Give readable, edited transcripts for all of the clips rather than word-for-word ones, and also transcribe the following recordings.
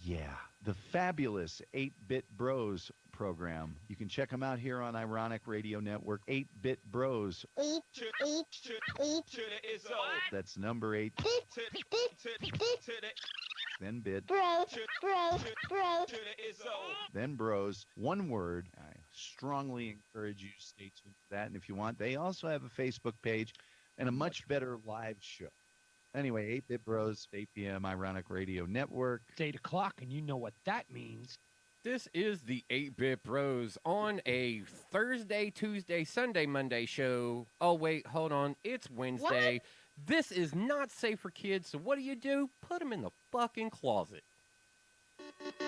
Yeah, the fabulous 8-Bit Bros program. You can check them out here on Ironic Radio Network. 8-Bit Bros. Eat, eat, eat. That's number 8, then bit, Bros, bros, bros. then bros. One word. I strongly encourage you to stay tuned for that. And if you want, they also have a Facebook page and a much better live show. Anyway, 8-Bit Bros, 8 p.m. Ironic Radio Network. It's 8 o'clock, and you know what that means. This is the 8-Bit Bros on a Thursday, Tuesday, Sunday, Monday show. Oh, wait, hold on. It's Wednesday. This is not safe for kids, so what do? Put them in the fucking closet. Are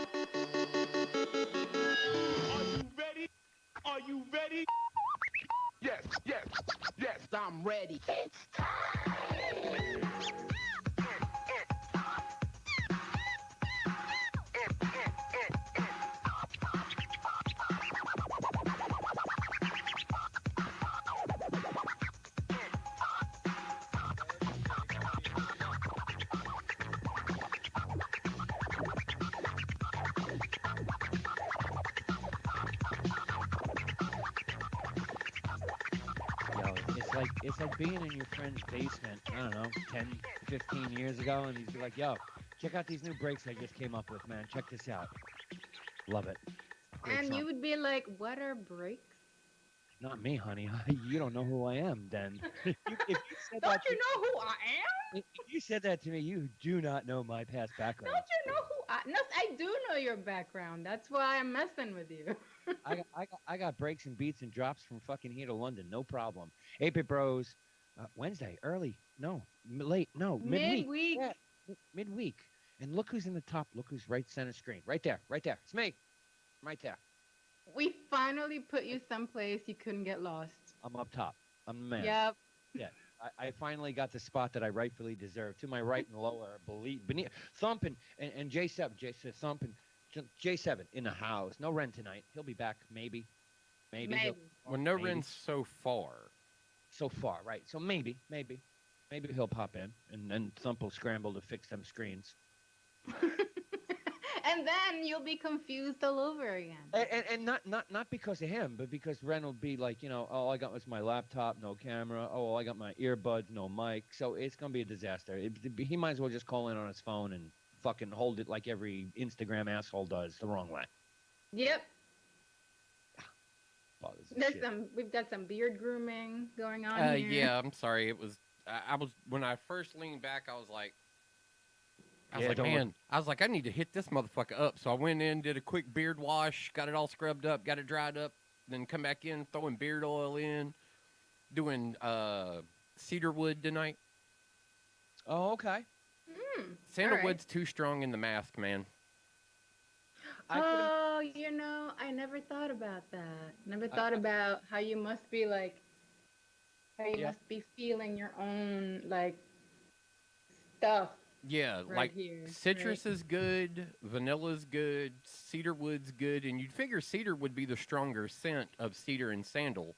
you ready? Are you ready? Yes, yes, yes, I'm ready. It's time. Yo, it's like being in your friend's basement, I don't know, 10, 15 years ago, and he'd be like, yo, check out these new breaks I just came up with, man. Check this out. Love it. Great And song. you would be like, what are breaks? Not me, honey. You don't know who I am, then. If you said Don't that you to- know who I am? If you said that to me, you do not know my past background. Don't you know who I? No, I do know your background. That's why I'm messing with you. I got breaks and beats and drops from fucking here to London, no problem. 8-Bit Bros, Wednesday, early, no, late, no, midweek. Midweek. Yeah, midweek. And look who's in the top. Look who's right center screen. Right there, right there. It's me. Right there. We finally put you someplace you couldn't get lost. I'm up top. I'm the man. Yep. I finally got the spot that I rightfully deserve. To my right and lower, beneath, thumping and J7, thumping, J7 in the house. No Ren tonight. He'll be back, maybe. Maybe. Well, no maybe. Ren's so far. So far, right? So maybe he'll pop in, and then Thump will scramble to fix them screens. And then you'll be confused all over again. And not because of him, but because Ren will be like, all I got was my laptop, no camera. Oh, I got my earbuds, no mic. So it's gonna be a disaster. He might as well just call in on his phone and fucking hold it like every Instagram asshole does, the wrong way. Yep. Bothers the shit. We've got some beard grooming going on here. Yeah, I'm sorry. It was. I was when I first leaned back. I was like, Yeah, don't man. I was like, I need to hit this motherfucker up. So I went in, did a quick beard wash, got it all scrubbed up, got it dried up, then come back in, throwing beard oil in, doing cedarwood tonight. Oh, okay. Sandalwood's too strong in the mask, man. Oh, I never thought about that. Never thought about how you must be like, how you Yeah. must be feeling your own like stuff. Yeah, Right like here, citrus right. is good, vanilla's good, cedarwood's good, and you'd figure cedar would be the stronger scent of cedar and sandal.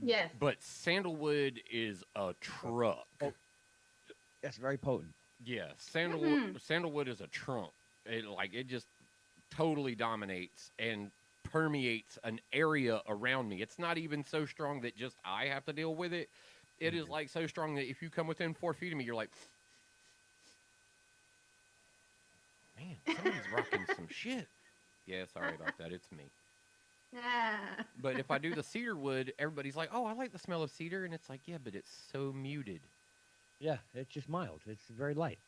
Yes. But sandalwood is a truck. Oh. That's very potent. Yeah, sandalwood is a trunk. It just totally dominates and permeates an area around me. It's not even so strong that just I have to deal with it. It is like so strong that if you come within 4 feet of me, you're like, man, somebody's rocking some shit. Yeah, sorry about that. It's me. Ah. But if I do the cedar wood, everybody's like, oh, I like the smell of cedar. And it's like, yeah, but it's so muted. Yeah, it's just mild. It's very light.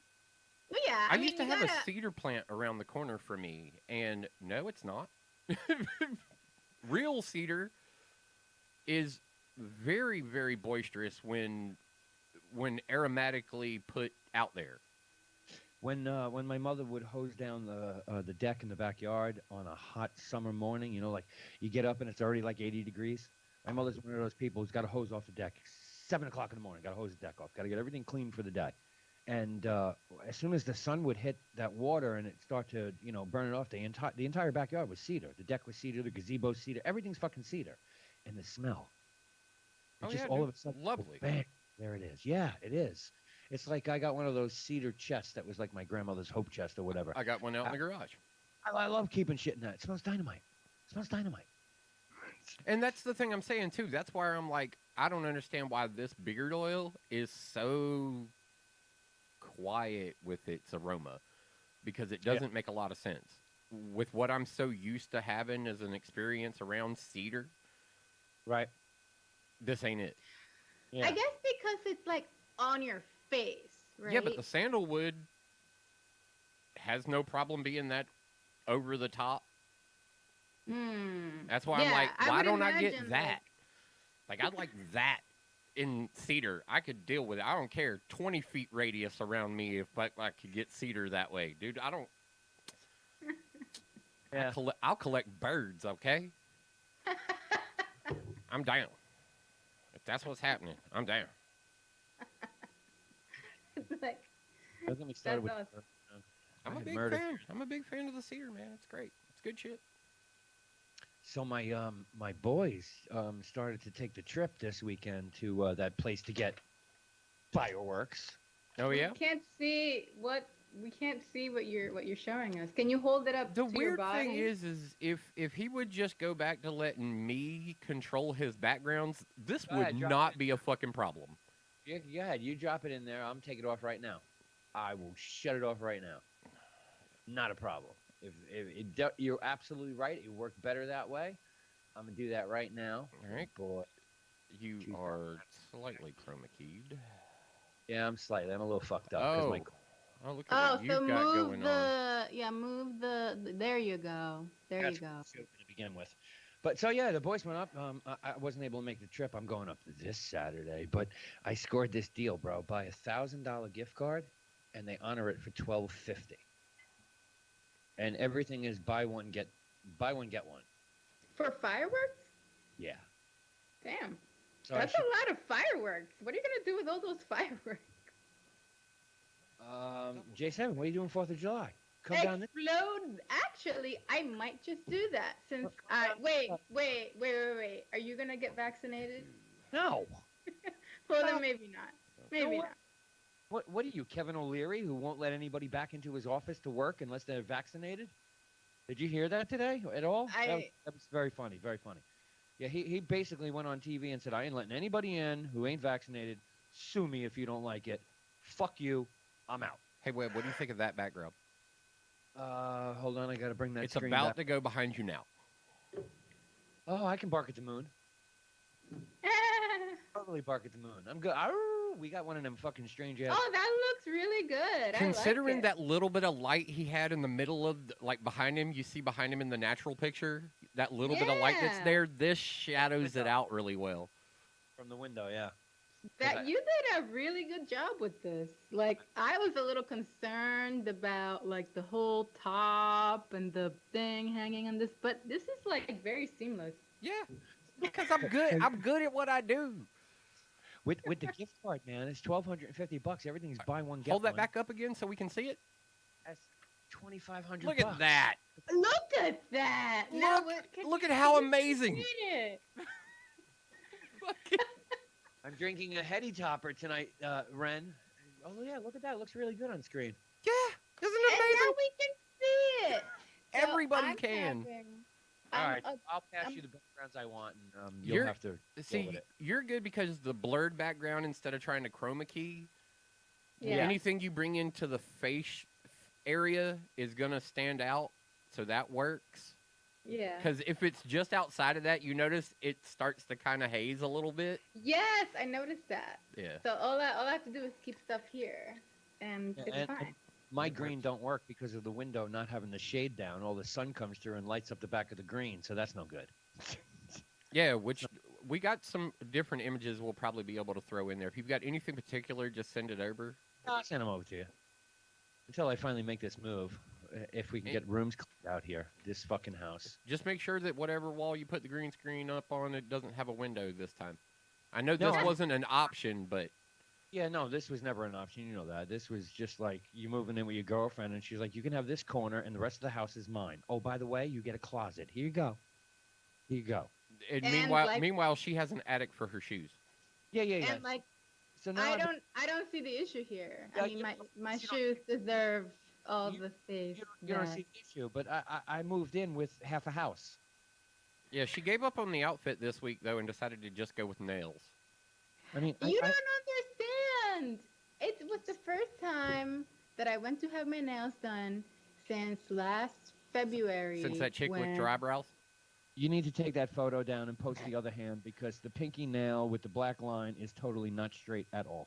Well, yeah. I mean, used to you have gotta- a cedar plant around the corner for me. And no, it's not. Real cedar is very, very boisterous when aromatically put out there. When my mother would hose down the deck in the backyard on a hot summer morning, like you get up and it's already like 80 degrees. My mother's one of those people who's got to hose off the deck 7 o'clock in the morning. Got to hose the deck off. Got to get everything clean for the day. And as soon as the sun would hit that water and it start to burn it off, the entire backyard was cedar. The deck was cedar. The gazebo cedar. Everything's fucking cedar. And the smell. It's Oh, just yeah, all dude. of a sudden, Lovely. bang, there it is. Yeah, it is. It's like I got one of those cedar chests that was like my grandmother's hope chest or whatever. I got one out in the garage. I love keeping shit in that. It smells dynamite. It smells dynamite. And that's the thing I'm saying too. That's why I'm like, I don't understand why this beard oil is so quiet with its aroma, because it doesn't make a lot of sense with what I'm so used to having as an experience around cedar. Right. This ain't it. Yeah. I guess because it's like on your face, right? Yeah, but the sandalwood has no problem being that over the top. That's why I'm Yeah, like, I why would don't I get imagine, that? Like, I'd like that in cedar. I could deal with it. I don't care. 20 feet radius around me if I could get cedar that way. Dude, I don't. Yeah. I'll collect birds, okay? I'm down. If that's what's happening, I'm down. It's like, Don't get me started with. That's I'm a I big murder. fan. I'm a big fan of the cedar, man. It's great. It's good shit. So my boys started to take the trip this weekend to that place to get fireworks. Oh, yeah? we can't see what you're showing us. Can you hold it up The to your weird body? thing is if he would just go back to letting me control his backgrounds, this Go would ahead, drop not it. be a fucking problem. Yeah, go ahead. You drop it in there. I'm taking it off right now. I will shut it off right now. Not a problem. You're absolutely right. It worked better that way. I'm gonna do that right now. All right. Boy. You Jeez. are slightly chroma keyed. Yeah, I'm slightly. I'm a little fucked up. 'cause my Oh, look at Oh, what so you've got move going on. move the. There you go. There That's you go. stupid to begin with. But so yeah, the boys went up. I wasn't able to make the trip. I'm going up this Saturday, but I scored this deal, bro. Buy $1,000 gift card, and they honor it for $1,250. And everything is buy one get one. For fireworks? Yeah. Damn. So I That's should- a lot of fireworks. What are you gonna do with all those fireworks? J7, what are you doing 4th of July? Come down this. Explode. Actually, I might just do that since I wait. Are you gonna get vaccinated? No. Well, then maybe not. Maybe what? not. What are you, Kevin O'Leary, who won't let anybody back into his office to work unless they're vaccinated? Did you hear that today at all? That was very funny, very funny. Yeah, he basically went on TV and said, I ain't letting anybody in who ain't vaccinated. Sue me if you don't like it. Fuck you. I'm out. Hey, Webb, what do you think of that background? Hold on, I gotta bring that It's screen about back. to go behind you now. Oh, I can bark at the moon. Totally bark at the moon. I'm good. We got one of them fucking strange ass. Oh, that looks really good. Considering I like that little bit of light he had in the middle of, like behind him, you see behind him in the natural picture, that little bit of light that's Yeah. there, this shadows it out really well. From the window, yeah. that you did a really good job with this. Like, I was a little concerned about like the whole top and the thing hanging on this, but this is like very seamless. Yeah, because I'm good. I'm good at what I do. With the gift card, man, it's $1,250. Everything's buy one get Hold that one. back up again so we can see it. That's $2,500. Look at that. Look at that! Now Look at how amazing. See it. I'm drinking a heady topper tonight, Ren. Oh yeah, look at that. It looks really good on screen. Yeah, isn't And it now amazing? we can see it. So Everybody I'm can. having- All right, I'm I'll pass I'm- you the backgrounds I want, and you'll You're- have to deal See, with it. you're good because the blurred background, instead of trying to chroma key, Yeah. anything you bring into the face area is going to stand out. So that works. Yeah. Because if it's just outside of that, you notice it starts to kind of haze a little bit. Yes, I noticed that. Yeah. So all I have to do is keep stuff here, and Yeah, it's and- fine. My green don't work because of the window not having the shade down. All the sun comes through and lights up the back of the green, so that's no good. Yeah, which we got some different images we'll probably be able to throw in there. If you've got anything particular, just send it over. I'll send them over to you. Until I finally make this move. If we can get rooms cleaned out here, this fucking house. Just make sure that whatever wall you put the green screen up on, it doesn't have a window this time. I know No, this I- wasn't an option, but Yeah, no, this was never an option. You know that. This was just like you moving in with your girlfriend, and she's like, "You can have this corner, and the rest of the house is mine. Oh, by the way, you get a closet. Here you go. Here you go." and And, meanwhile, like- meanwhile, she has an attic for her shoes. Yeah, yeah, yeah. And like So now I don't see the issue here. Yeah, I mean, you my you don't- shoes deserve all you- the space. you don't that- see the issue, but I moved in with half a house. Yeah, she gave up on the outfit this week though and decided to just go with nails. I mean, You don't understand. It was the first time that I went to have my nails done since last February. Since that chick with when- dry brows. you need to take that photo down and post the other hand because the pinky nail with the black line is totally not straight at all.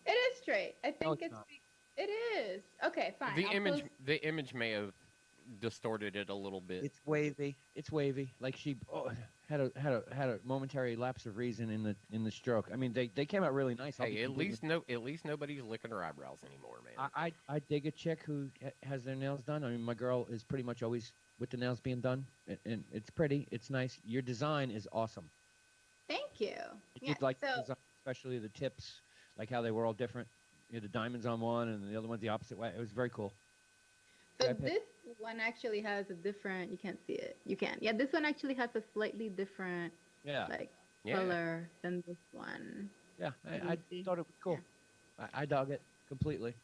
It is straight. I think it's it's. not. It is. Okay, fine. The I'll image post- the image may have distorted it a little bit. It's wavy. It's wavy. Like she had a momentary lapse of reason in the stroke. I mean, they came out really nice. I'll be Hey, at completely- least nobody's licking her eyebrows anymore, man. I dig a chick who has their nails done. I mean, my girl is pretty much always with the nails being done, and it's pretty. It's nice. Your design is awesome. Thank you. I Yeah, did like the so- design, especially the tips, like how they were all different. You had the diamonds on one, and the other one's the opposite way. It was very cool. So I picked- this one actually has a different. You can't see it. You can. Yeah, this one actually has a slightly different Yeah, like Yeah. color than this one. yeah. Let me I see. thought it was cool. I dug it completely.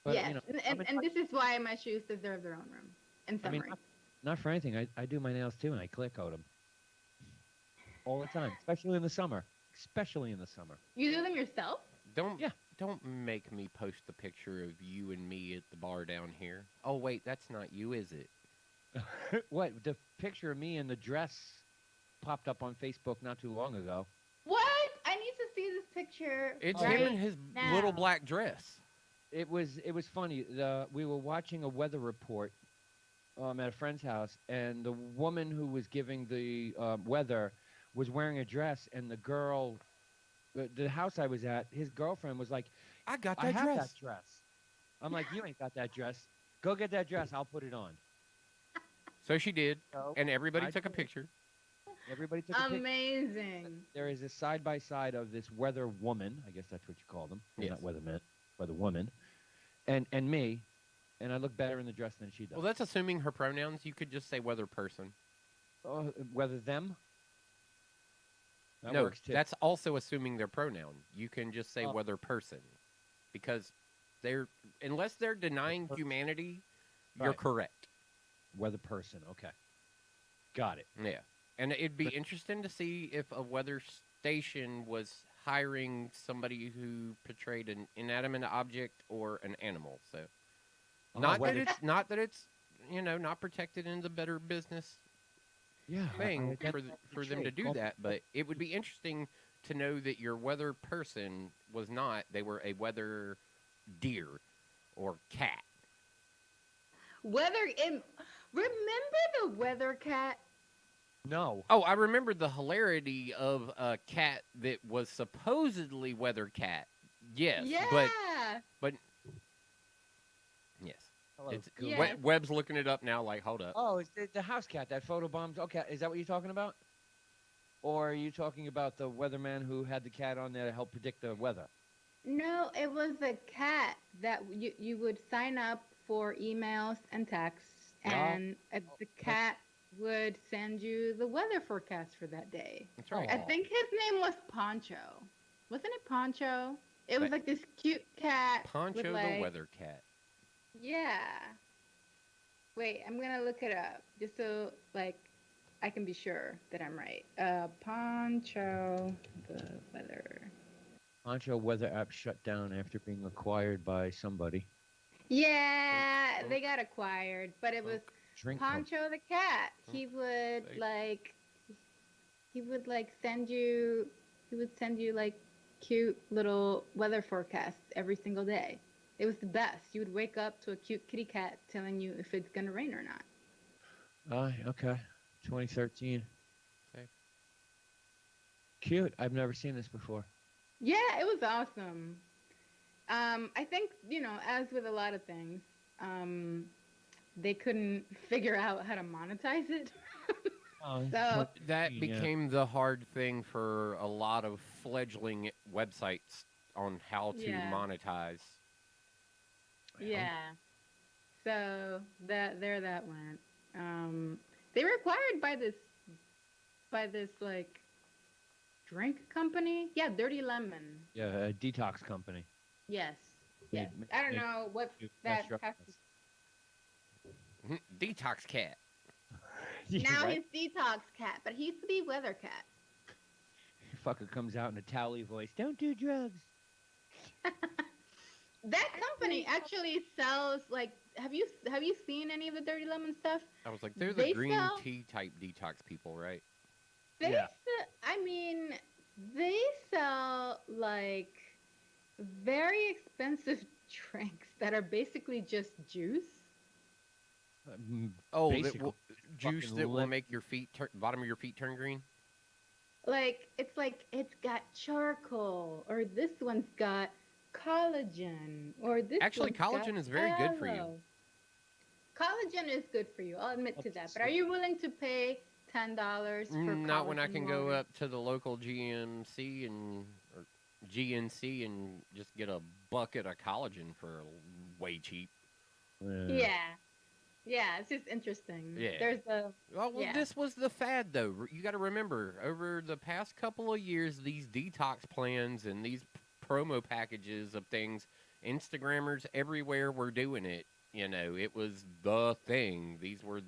But yes, you know, and this is why my shoes deserve their own room. In I mean, summary. not for anything. I do my nails too, and I clear coat them all the time, especially in the summer. Especially in the summer. You do them yourself? Don't make me post the picture of you and me at the bar down here. Oh wait, that's not you, is it? What? The picture of me in the dress popped up on Facebook not too long ago. What? I need to see this picture. It's right him in his now. little black dress. It was funny. We were watching a weather report at a friend's house, and the woman who was giving the weather was wearing a dress, and the girl, the house I was at, his girlfriend was like, I got "I that have dress. that dress." I'm like, "You ain't got that dress. Go get that dress. I'll put it on." So she did, So and everybody I took a did. picture. everybody took a picture. Amazing. There is a side by side of this weather woman. I guess that's what you call them. They're Yes. Not weatherman, weather woman, and me, and I look better in the dress than she does. Well, that's assuming her pronouns. You could just say weather person. Whether them. That no, works too. that's also assuming their pronoun. You can just say Oh. weather person, because unless they're denying person. humanity, you're Right. correct. weather person. Okay, got it. Yeah, and it'd be But- interesting to see if a weather station was hiring somebody who portrayed an inanimate object or an animal. So, not weather- that it's not protected in the Better Business Yeah, thing I for get for them to trade. do Call- that, but it would be interesting to know that your weather person was not. They were a weather deer or cat. Remember the weather cat? No. Oh, I remembered the hilarity of a cat that was supposedly weather cat. Yes, Yeah. but yes, Hello, it's Google. Yeah. Webb's looking it up now. Like, hold up. Oh, it's the house cat that photobombed. Okay, is that what you're talking about? Or are you talking about the weatherman who had the cat on there to help predict the weather? No, it was a cat that you would sign up for emails and texts, Yeah. and the cat would send you the weather forecast for that day. That's right. I think his name was Poncho. Wasn't it Poncho? It was But- like this cute cat. with, Poncho the like- weather cat. Yeah. Wait, I'm gonna look it up just so I can be sure that I'm right. Poncho the weather. Poncho weather app shut down after being acquired by somebody. Yeah, Oh. they got acquired, but it was Drink. Poncho the cat. He would send you like cute little weather forecasts every single day. It was the best. You would wake up to a cute kitty cat telling you if it's gonna rain or not. Okay. 2013. Okay. Cute. I've never seen this before. Yeah, it was awesome. I think, as with a lot of things, they couldn't figure out how to monetize it. Oh, So- That Yeah. became the hard thing for a lot of fledgling websites on how to Yeah. monetize. Yeah. So that went. They were acquired by this like drink company. Yeah, Dirty Lemon. Yeah, a detox company. Yes. Made- Yes. made- I don't made know what you that faster has to. Detox cat. Yeah, Now right? he's Detox Cat, but he used to be Weather Cat. Fucker comes out in a towel voice. Don't do drugs. That company actually sells like. Have you seen any of the Dirty Lemon stuff? I was like, they're the They green sell- tea type detox people, right? They Yeah. I mean, they sell like very expensive drinks that are basically just juice. Oh, that Basically, will, juice fucking that will lim- make your feet bottom of your feet turn green. Like it's got charcoal, or this one's got collagen, or this. Actually, one's got collagen is very good for you. aloe. Collagen is good for you. I'll admit to that. But are Absolutely. you willing to pay $10 for Not when I collagen can go water? up to the local GMC or GNC and just get a bucket of collagen for way cheap. Yeah. Yeah, it's just interesting. Yeah. There's a Well, Yeah. this was the fad, though. You got to remember, over the past couple of years, these detox plans and these promo packages of things, Instagrammers everywhere were doing it. You know, it was the thing. These were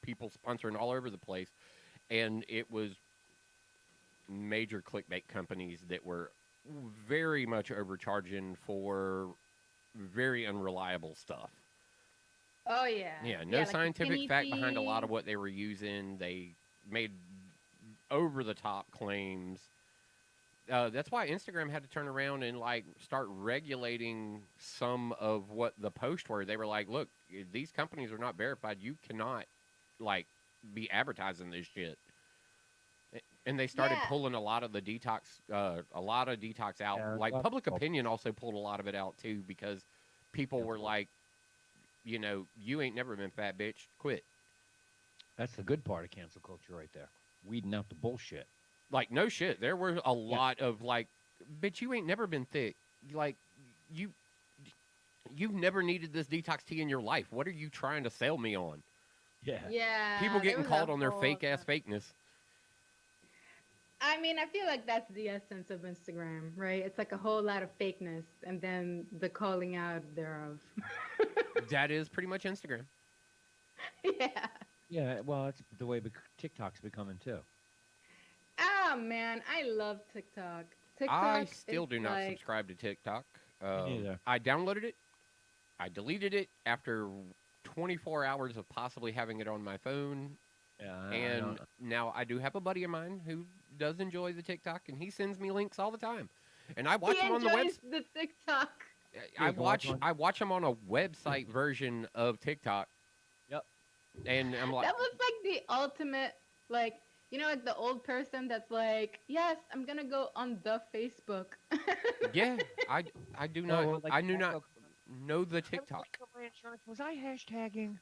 people sponsoring all over the place. And it was major clickbait companies that were very much overcharging for very unreliable stuff. Oh yeah. Yeah, no like the scientific skinny fact behind a lot tea. of what they were using. They made over the top claims. That's why Instagram had to turn around and like start regulating some of what the posts were. They were like, "Look, these companies are not verified. You cannot like be advertising this shit." And they started Yeah. pulling a lot of the detox, out. Yeah, Like a lot public of- opinion also pulled a lot of it out too because people were like, you know, you ain't never been fat, bitch. Quit. That's the good part of cancel culture right there. Weeding out the bullshit. Like, no shit. There were a lot of like, bitch, you ain't never been thick. Like, you've never needed this detox tea in your life. What are you trying to sell me on? Yeah. Yeah. People there getting was a called on their whole- fake ass fakeness. I mean, I feel like that's the essence of Instagram, right? It's like a whole lot of fakeness and then the calling out thereof. That is pretty much Instagram. Yeah. Yeah, well, that's the way TikTok's becoming too. Oh man, I love TikTok. TikTok I still is do not like, subscribe to TikTok. neither. I downloaded it. I deleted it after 24 hours of possibly having it on my phone. Yeah, And now I do have a buddy of mine who does enjoy the TikTok, and he sends me links all the time. And I watch He him on the enjoys website. the TikTok. I you watch watch one? I watch him on a website version of TikTok. Yep. And I'm like, That was like the ultimate, like, you know, like the old person that's like, yes, I'm gonna go on the Facebook. yeah, I do not Oh, like I do not Geico- know the TikTok. Geico insurance. Was I hashtagging?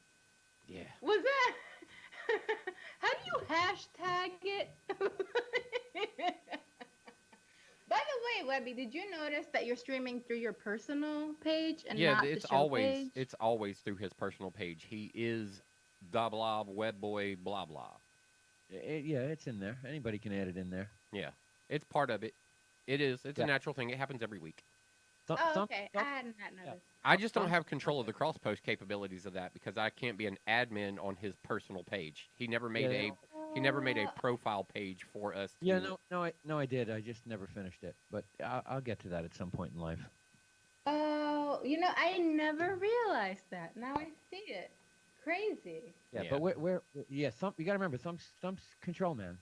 Yeah. Was that? How do you hashtag it? By the way, Webby, did you notice that you're streaming through your personal page and Yeah, not it's the show always page? it's always through his personal page. He is blah blah web boy blah blah. Yeah, it's in there. Anybody can add it in there. Yeah. It's part of it. It is. It's Yeah. a natural thing. It happens every week. Oh, okay. I had not noticed. I just don't have control of the cross post capabilities of that because I can't be an admin on his personal page. He never made a profile page for us. Yeah, to- no, I did. I just never finished it, but I'll get to that at some point in life. Oh, you know, I never realized that. Now I see it. Crazy. Yeah, Yeah. but you got to remember, Thump's control man.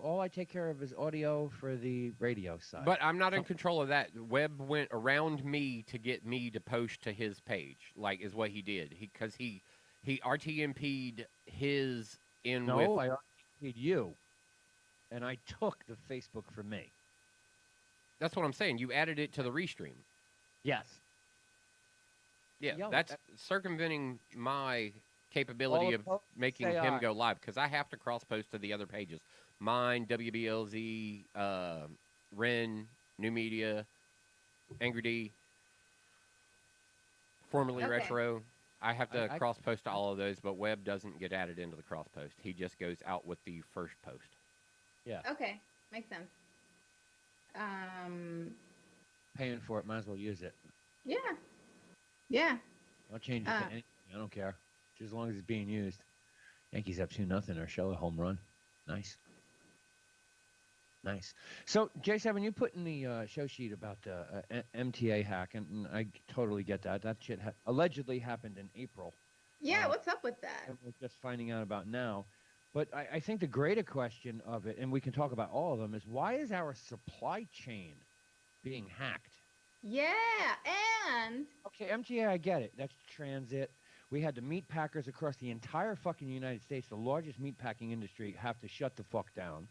All I take care of is audio for the radio side. But I'm not in control of that. Webb went around me to get me to post to his page, like is what he did. He RTMP'd his in no, with. I need you, and I took the Facebook from me. That's what I'm saying. You added it to the restream. Yes. Yeah, Yo, that's circumventing my capability All of opposed, making say him aye. go live because I have to cross post to the other pages. Mine, WBLZ, Ren, New Media, Angry D, formerly Okay. Retro. I have to I- cross post to all of those, but Webb doesn't get added into the cross post. He just goes out with the first post. Okay, makes sense. Paying for it, might as well use it. Yeah. Yeah. I'll change it to Uh, anything. I don't care. Just as long as it's being used. Yankees up 2-0. Urshela home run. Nice. Nice. So, J7, you put in the show sheet about the MTA hack, and I totally get that. That shit allegedly happened in April. yeah. What's up with that? And we're just finding out about now. But I think the greater question of it, and we can talk about all of them, is why is our supply chain being hacked? Yeah. And Okay, MTA, I get it. That's transit. We had the meat packers across the entire fucking United States, the largest meat packing industry, have to shut the fuck down.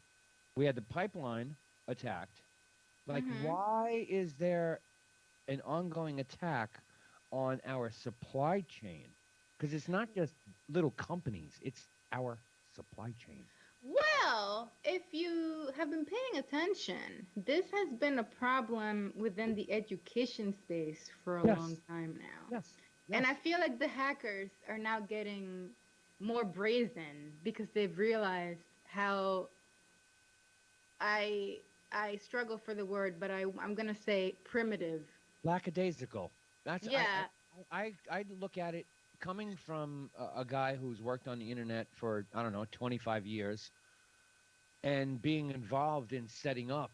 We had the pipeline attacked. Like, Mhm. why is there an ongoing attack on our supply chain? Because it's not just little companies, it's our supply chain. well, if you have been paying attention, this has been a problem within the education space for a Yes. long time now. Yes. And I feel like the hackers are now getting more brazen because they've realized how I struggle for the word, but I'm gonna say primitive. Lackadaisical. That's Yeah. I look at it coming from a guy who's worked on the internet for, I don't know, 25 years and being involved in setting up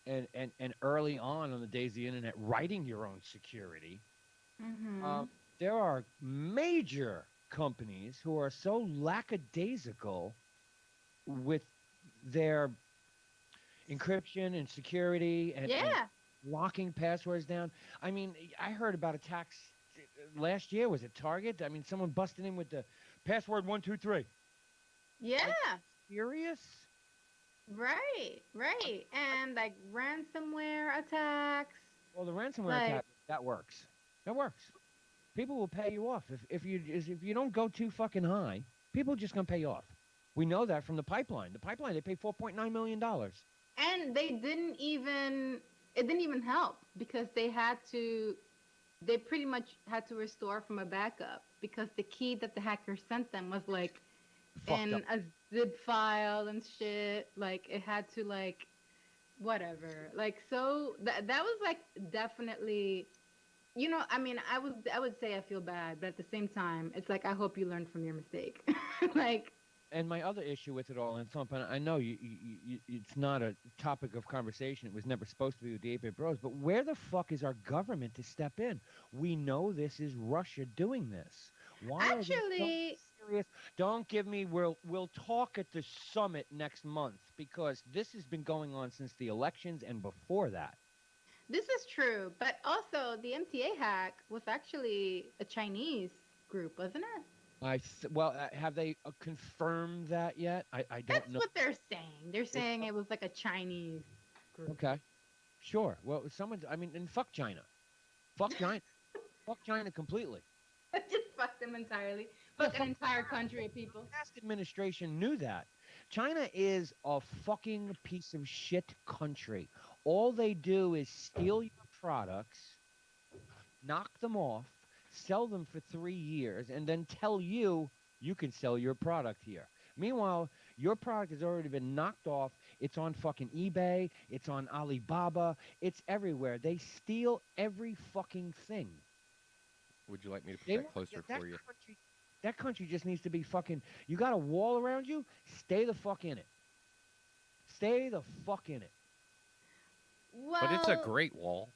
and early on the days of the internet, writing your own security. Mm-hmm. There are major companies who are so lackadaisical with their encryption and security and Yeah. locking passwords down. I mean, I heard about attacks last year. Was it Target? I mean, someone busted in with the password 123. Yeah. Serious? Right. Right. And like ransomware attacks. Well, the ransomware Like- attack, that works. That works. People will pay you off if you don't go too fucking high. People are just gonna pay you off. We know that from the pipeline. The pipeline, they paid $4.9 million. And it didn't even help because they pretty much had to restore from a backup because the key that the hacker sent them was like Fucked in up. a zip file and shit. Like it had to like whatever. Like so that was like definitely, I mean, I would say I feel bad, but at the same time, it's like I hope you learned from your mistake. Like And my other issue with it all, and Thump, and I know it's not a topic of conversation. It was never supposed to be with the 8-Bit Bros. But where the fuck is our government to step in? We know this is Russia doing this. Why are they so actually, serious? Don't give me. We'll talk at the summit next month because this has been going on since the elections and before that. this is true, but also the MTA hack was actually a Chinese group, wasn't it? Have they confirmed that yet? I don't That's know. what they're saying. They're saying it was like a Chinese group. Okay, sure. Well, I mean, and fuck China. Fuck China. Fuck China completely. Just fuck them entirely. Fuck an entire country of people. Past administration knew that. China is a fucking piece of shit country. All they do is steal your products, knock them off, sell them for 3 years, and then tell you can sell your product here. Meanwhile, your product has already been knocked off. It's on fucking eBay. It's on Alibaba. It's everywhere. They steal every fucking thing. Would you like me to put They that want- closer that for you? That country just needs to be fucking. You got a wall around you? Stay the fuck in it. Stay the fuck in it. Well, But it's a great wall.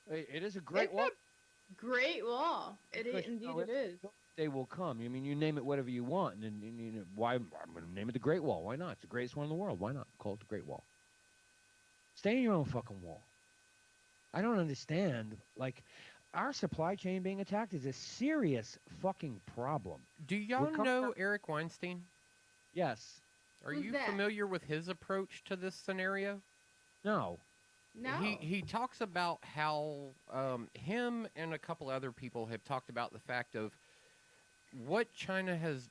It is a great it's wall. a great wall. Because, Indeed no, it is. They will come. I mean, you name it whatever you want, and you know why? I'm going to name it the Great Wall. Why not? It's the greatest one in the world. Why not? Call it the Great Wall. Stay in your own fucking wall. I don't understand. Like, our supply chain being attacked is a serious fucking problem. Do y'all coming know up- Eric Weinstein? Yes. Are Who's you that? familiar with his approach to this scenario? No. No. He talks about how him and a couple other people have talked about the fact of what China has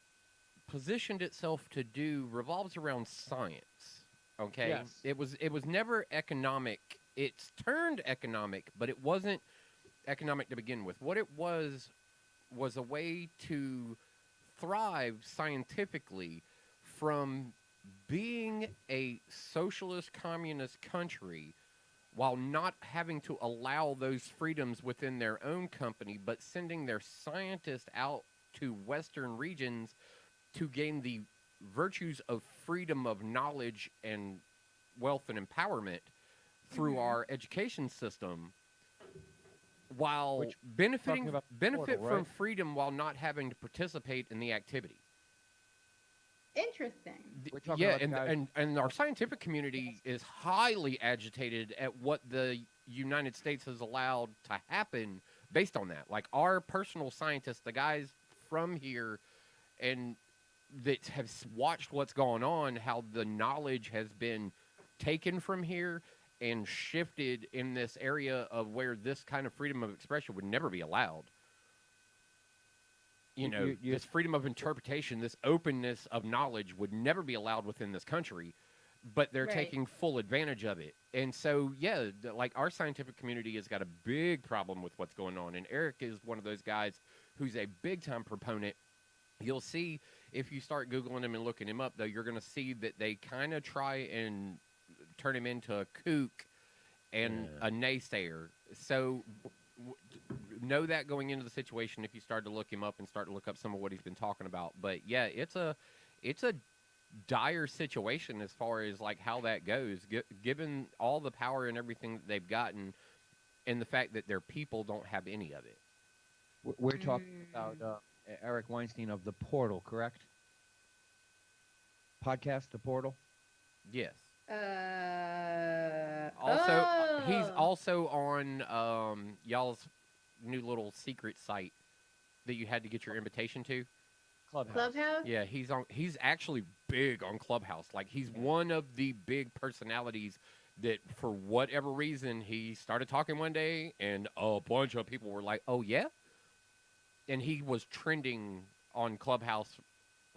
positioned itself to do revolves around science. Okay, Yes. it was never economic. It's turned economic, but it wasn't economic to begin with. What it was a way to thrive scientifically from being a socialist communist country, while not having to allow those freedoms within their own company, but sending their scientists out to Western regions to gain the virtues of freedom of knowledge and wealth and empowerment through our education system, while Which- benefiting talking about the benefit portal, from right? freedom while not having to participate in the activity. Interesting. We're talking Yeah, about the and, guys- and our scientific community is highly agitated at what the United States has allowed to happen based on that. Like our personal scientists, the guys from here and that have watched what's going on, how the knowledge has been taken from here and shifted in this area of where this kind of freedom of expression would never be allowed. You know, this freedom of interpretation, this openness of knowledge would never be allowed within this country, but they're Right. taking full advantage of it. And so, yeah, like our scientific community has got a big problem with what's going on. And Eric is one of those guys who's a big time proponent. You'll see if you start Googling him and looking him up, though, you're going to see that they kind of try and turn him into a kook and a naysayer. So know that going into the situation if you start to look him up and start to look up some of what he's been talking about. But yeah, it's a dire situation as far as like how that goes, given all the power and everything that they've gotten, and the fact that their people don't have any of it. We're talking about Eric Weinstein of The Portal, correct? Podcast, The Portal? Yes. Also, He's also on y'all's new little secret site that you had to get your invitation to. Clubhouse. Yeah, he's actually big on Clubhouse. Like he's one of the big personalities that for whatever reason he started talking one day and a bunch of people were like, "Oh yeah?" And he was trending on Clubhouse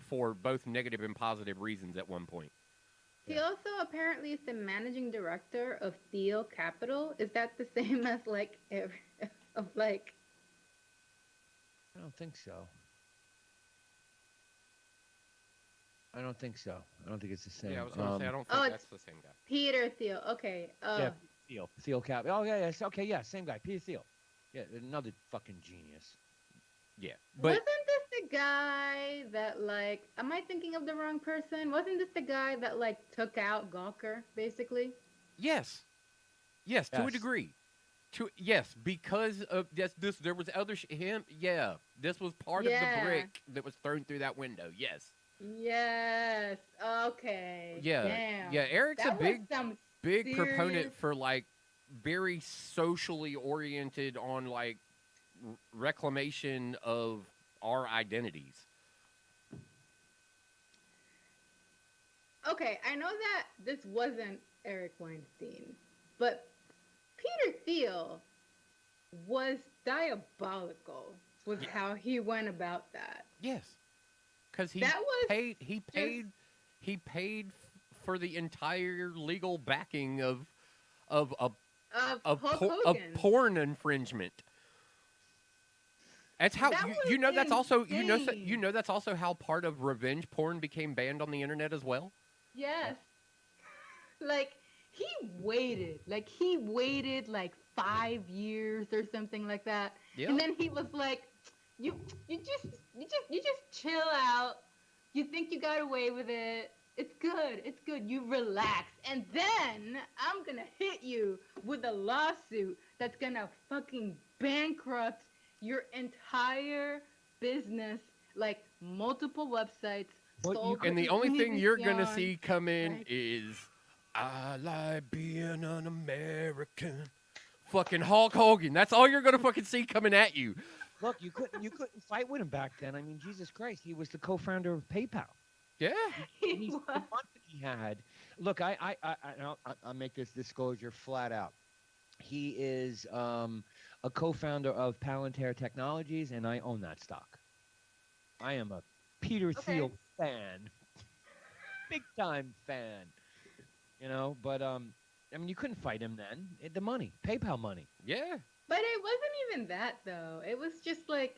for both negative and positive reasons at one point. He also apparently is the managing director of Theo Capital. Is that the same as like of like? I don't think so. I don't think so. I don't think it's the same. Yeah, I was going to say I don't think Oh, that's the same guy. Peter Thiel. Okay. Yeah, Thiel Cap. Oh yeah, yes. Okay, yeah, same guy, Peter Thiel. Yeah, another fucking genius. Yeah, but Wasn't this the guy that like? Am I thinking of the wrong person? Wasn't this the guy that like took out Gawker basically? yes, to a Yes. degree. Yes, because of this there was other him. Yeah, this was part of Yeah. the brick that was thrown through that window. Yes. Yes. Okay. Yeah. Damn. Yeah. Eric's That a was some big proponent serious- for like very socially oriented on like reclamation of our identities. Okay, I know that this wasn't Eric Weinstein, but Peter Thiel was diabolical with how he went about that. Yes, because he That was paid. He paid for the entire legal backing of Of Hulk Hogan. porn infringement. That's how That you know. That's also insane. that's also how part of revenge porn became banned on the internet as well. Yes. Like he waited like 5 years or something like that. Yeah. And then he was like, you just chill out. You think you got away with it. It's good. You relax. And then I'm gonna hit you with a lawsuit that's gonna fucking bankrupt your entire business, like multiple websites. But sole And the only thing you're gonna Univision. see come in right. is I like being an American. Fucking Hulk Hogan. That's all you're gonna fucking see coming at you. Look, you couldn't fight with him back then. I mean, Jesus Christ, he was the co-founder of PayPal. Yeah. He's the month that he had. Look, I'll make this disclosure flat out. He is a co-founder of Palantir Technologies, and I own that stock. I am a Peter Thiel fan, big time fan. You know, but I mean, you couldn't fight him then. The money, PayPal money. Yeah. But it wasn't even that though. It was just like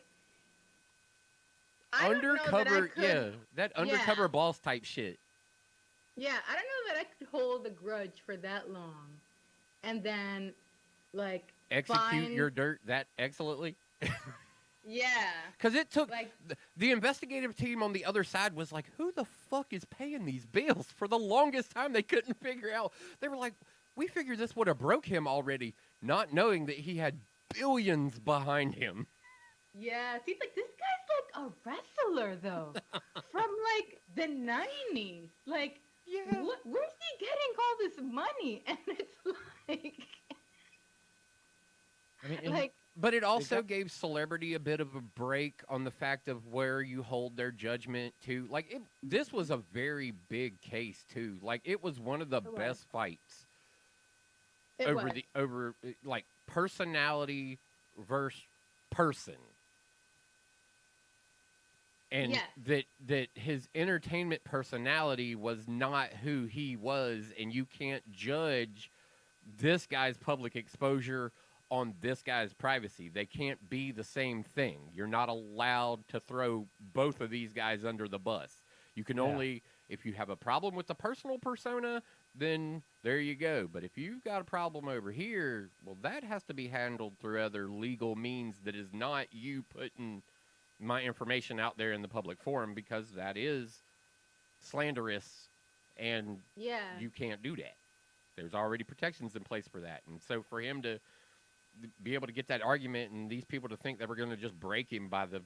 I don't know that I Undercover, could- yeah. That undercover Yeah. boss type shit. Yeah, I don't know that I could hold a grudge for that long, and then like Execute find your dirt that excellently. yeah, Because it took like the investigative team on the other side was like, who the fuck is paying these bills? For the longest time, they couldn't figure out. They were like, we figured this would have broke him already, not knowing that he had billions behind him. yeah. See, like this guy's like a wrestler though, from like the '90s. Like, Yeah. where's he getting all this money? And it's like, I mean, and like But it also gave celebrity a bit of a break on the fact of where you hold their judgment to. Like, this was a very big case, too. Like, it was one of the was. best fights it over was. like personality versus person. And Yes. that his entertainment personality was not who he was, and you can't judge this guy's public exposure on this guy's privacy. They can't be the same thing. You're not allowed to throw both of these guys under the bus. You can Yeah. only, if you have a problem with the personal persona, then there you go. But if you've got a problem over here, well, that has to be handled through other legal means that is not you putting my information out there in the public forum, because that is slanderous and Yeah. you can't do that. There's already protections in place for that. And so for him to be able to get that argument and these people to think that we're going to just break him by the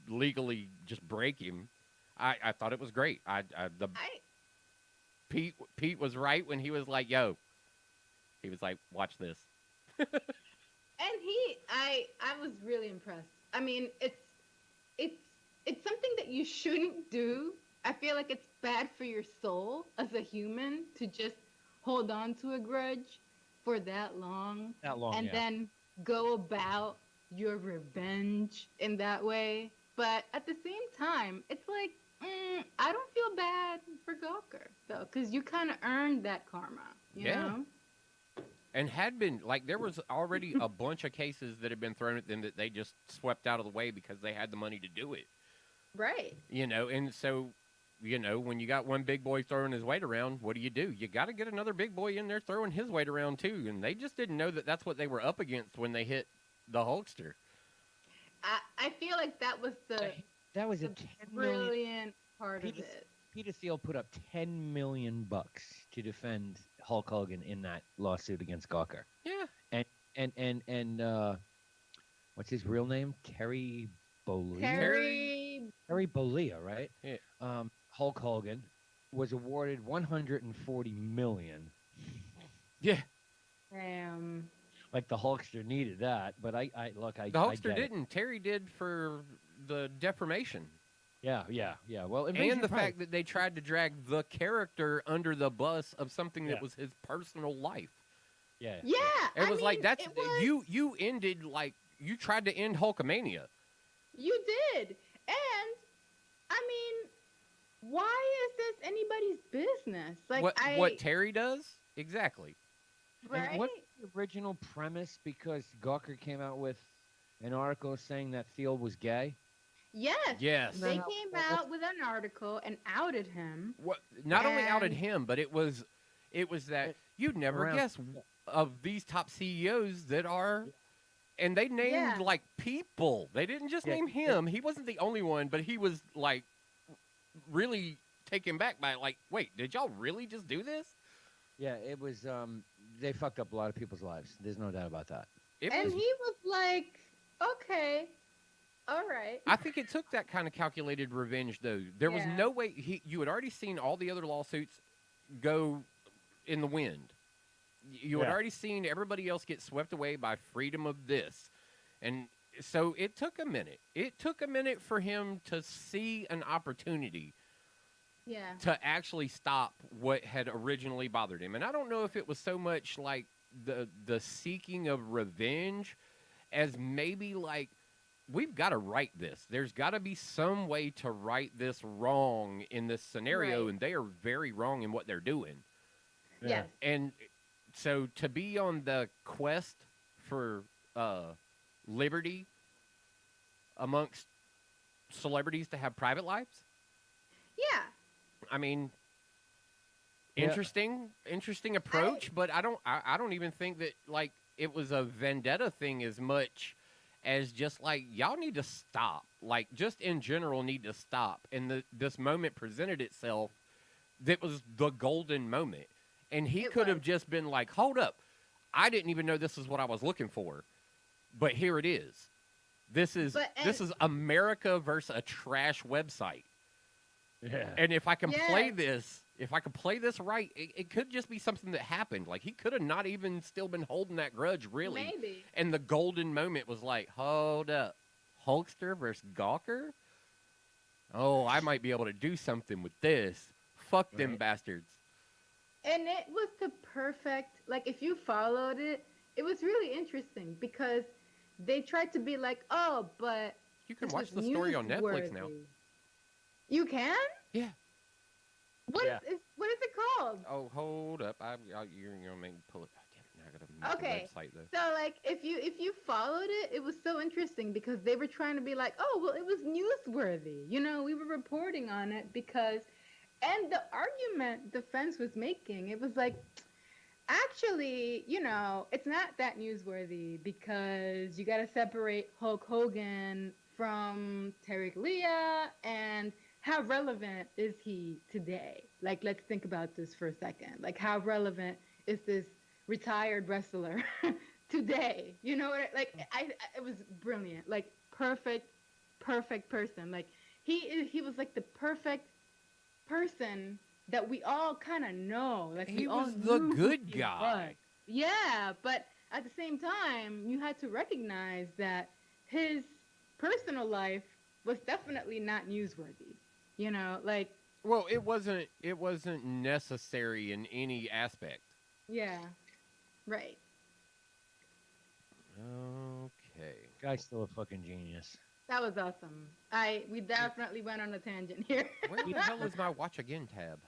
legally just break him, I thought it was great. Pete was right when he was like, yo, he was like, watch this. And I was really impressed. I mean, it's something that you shouldn't do. I feel like it's bad for your soul as a human to just hold on to a grudge for that long that long. and Yeah. then go about your revenge in that way. But at the same time, it's like I don't feel bad for Gawker though, because you kind of earned that karma. You Yeah. know? And had been, like, there was already a bunch of cases that had been thrown at them that they just swept out of the way because they had the money to do it. Right. You know, and so, you know, when you got one big boy throwing his weight around, what do? You got to get another big boy in there throwing his weight around too. And they just didn't know that that's what they were up against when they hit the Hulkster. I feel like that was the That was a the 10 million. brilliant part of Peter, it. Peter Thiel put up $10 million to defend Hulk Hogan in that lawsuit against Gawker. Yeah. And what's his real name? Terry Bollea. Terry, Bollea, right? Yeah. Hulk Hogan was awarded $140 million. Yeah. Like the Hulkster needed that, but I look, I The I Hulkster get it. didn't. Terry did for the defamation. Yeah. Well, And the fact that they tried to drag the character under the bus of something that Yeah. was his personal life. yeah, yeah, It was like, that's, it was- you ended, like, you tried to end Hulkamania. You did, and I mean, why is this anybody's business? Like What Terry does? Exactly. right? And what's the original premise? Because Gawker came out with an article saying that Thiel was gay. Yes. Yes. They No, came what's- out with an article and outed him. What? Not only outed And- him, but it was that you'd never Around- guess of these top CEOs that are, and they named Yeah. like people. They didn't just Yeah, name him. He wasn't the only one, but he was like really taken back by it. Like, wait, did y'all really just do this? Yeah, it was. They fucked up a lot of people's lives. There's no doubt about that. It And was. he was like, okay, all right. I think it took that kind of calculated revenge, though. There was Yeah. no way you had already seen all the other lawsuits go in the wind. You had Yeah. already seen everybody else get swept away by freedom of this. And so it took a minute. It took a minute for him to see an opportunity Yeah. to actually stop what had originally bothered him. And I don't know if it was so much like the seeking of revenge as maybe like, we've got to right this. There's got to be some way to right this wrong in this scenario, Right. and they are very wrong in what they're doing. Yes. And so to be on the quest for liberty amongst celebrities to have private lives, Yeah. I mean, Interesting approach, but I don't even think that like it was a vendetta thing as much as just like y'all need to stop. Like just in general need to stop. And this moment presented itself that was the golden moment. And he could have just been like, "Hold up. I didn't even know this is what I was looking for. But here it is. This is America versus a trash website." Yeah. And if I can play this, right, it could just be something that happened. Like he could have not even still been holding that grudge, really. Maybe. And the golden moment was like, hold up, Hulkster versus Gawker. Oh, I might be able to do something with this. Fuck them bastards. And it was the perfect, like if you followed it, it was really interesting because they tried to be like, oh, but you can watch the story on Netflix now. You can? Yeah. What is it called? Oh, hold up. You're gonna make me pull it. Oh, damn it! Now I gotta make the website though. So like, if you followed it, it was so interesting because they were trying to be like, oh, well, it was newsworthy. You know, we were reporting on it because, and the argument the fence was making, it was like, actually, you know, it's not that newsworthy because you got to separate Hulk Hogan from Tarek Leah and how relevant is he today? Like, let's think about this for a second. Like, how relevant is this retired wrestler today? You know what? Like, it was brilliant. Like, perfect person. Like, he was like the perfect person that we all kind of know. Like, he all was the knew good who he guy. was. Yeah, but at the same time, you had to recognize that his personal life was definitely not newsworthy. You know, like. Well, it wasn't necessary in any aspect. Yeah. Right. Okay. Guy's still a fucking genius. That was awesome. We definitely went on a tangent here. Where the hell is my watch again tab?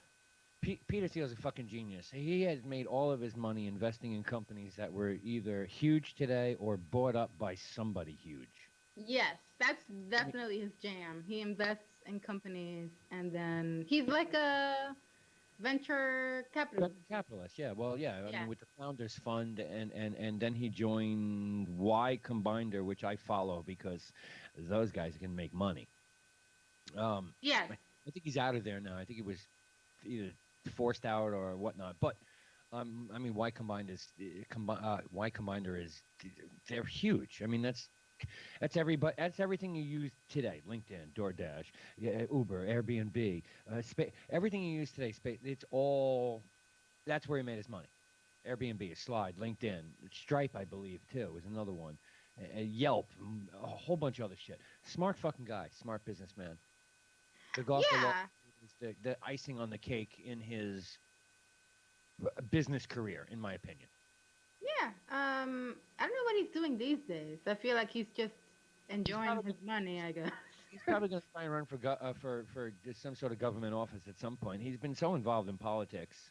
Peter Thiel's a fucking genius. He has made all of his money investing in companies that were either huge today or bought up by somebody huge. Yes, that's definitely his jam. He invests in companies, and then he's like a venture capitalist. Yeah. Well, yeah. I mean, with the Founders Fund, and then he joined Y Combiner, which I follow because those guys can make money. Yes. I think he's out of there now. I think he was either forced out or whatnot. But I mean, Y Combiner is they're huge. I mean, that's everybody. That's everything you use today. LinkedIn, DoorDash, Uber, Airbnb, everything you use today. It's all. That's where he made his money. Airbnb, Slide, LinkedIn, Stripe, I believe too, is another one. Yelp, a whole bunch of other shit. Smart fucking guy, smart businessman. The golf is the icing on the cake in his business career, in my opinion. Yeah. I don't know what he's doing these days. I feel like he's just enjoying his money, I guess. He's probably going to try and run for some sort of government office at some point. He's been so involved in politics.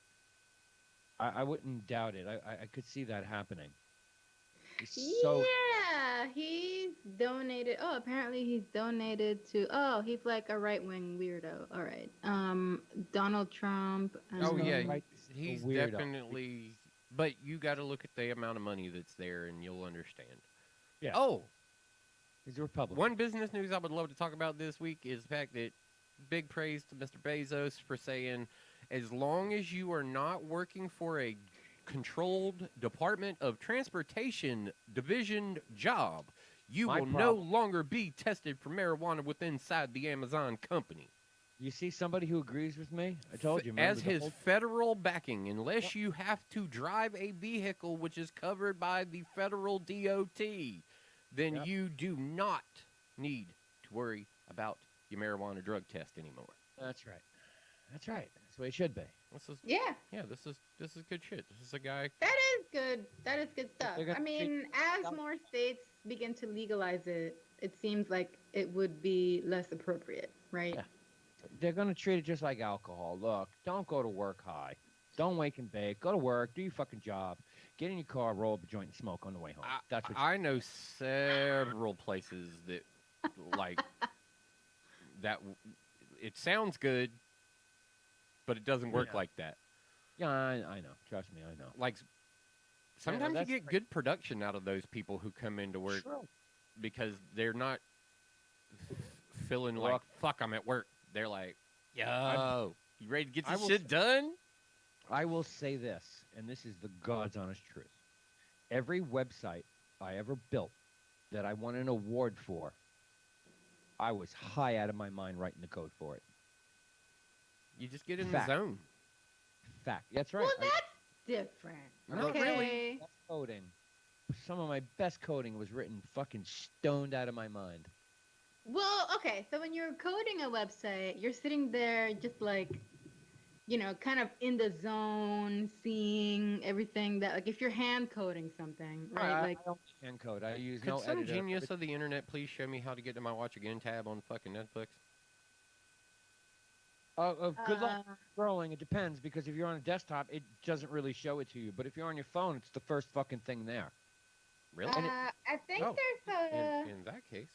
I wouldn't doubt it. I could see that happening. Yeah, he's donated. Oh, apparently he's donated to. Oh, he's like a right-wing weirdo. All right. Donald Trump. He's definitely. But you got to look at the amount of money that's there, and you'll understand. Yeah. Oh, he's a Republican. One business news I would love to talk about this week is the fact that big praise to Mr. Bezos for saying, as long as you are not working for a controlled Department of Transportation division job, you will no longer be tested for marijuana within inside the Amazon company. You see somebody who agrees with me? I told you. As his federal backing, unless you have to drive a vehicle which is covered by the federal DOT, then you do not need to worry about your marijuana drug test anymore. That's right. That's right. That's the way it should be. This is this is good shit. This is a guy. That is good. That is good stuff. I mean, as more states begin to legalize it, it seems like it would be less appropriate, right? Yeah. They're going to treat it just like alcohol. Look, don't go to work high. Don't wake and bake. Go to work. Do your fucking job. Get in your car, roll up a joint, and smoke on the way home. That's what I know several places that like that. It sounds good, but it doesn't work like that. Yeah, I know. Trust me, I know. Like sometimes you that's get good production out of those people who come into work True. because they're not feeling like Look. fuck. I'm at work. They're like, yo, you ready to get I this will shit say- done? I will say this, and this is the God's honest truth. Every website I ever built that I won an award for, I was high out of my mind writing the code for it. You just get in Fact. the zone. Fact. That's right. Well, I- that's different. Not okay. really. best coding. Some of my best coding was written fucking stoned out of my mind. Well, okay. So when you're coding a website, you're sitting there just like, kind of in the zone, seeing everything that, like, if you're hand coding something, right? I Like, don't hand code. I use Could no some editor. genius of the internet please show me how to get to my Watch Again tab on fucking Netflix? Good luck uh, scrolling. It depends because if you're on a desktop, it doesn't really show it to you. But if you're on your phone, it's the first fucking thing there. Really? I think Oh, there's a. in that case,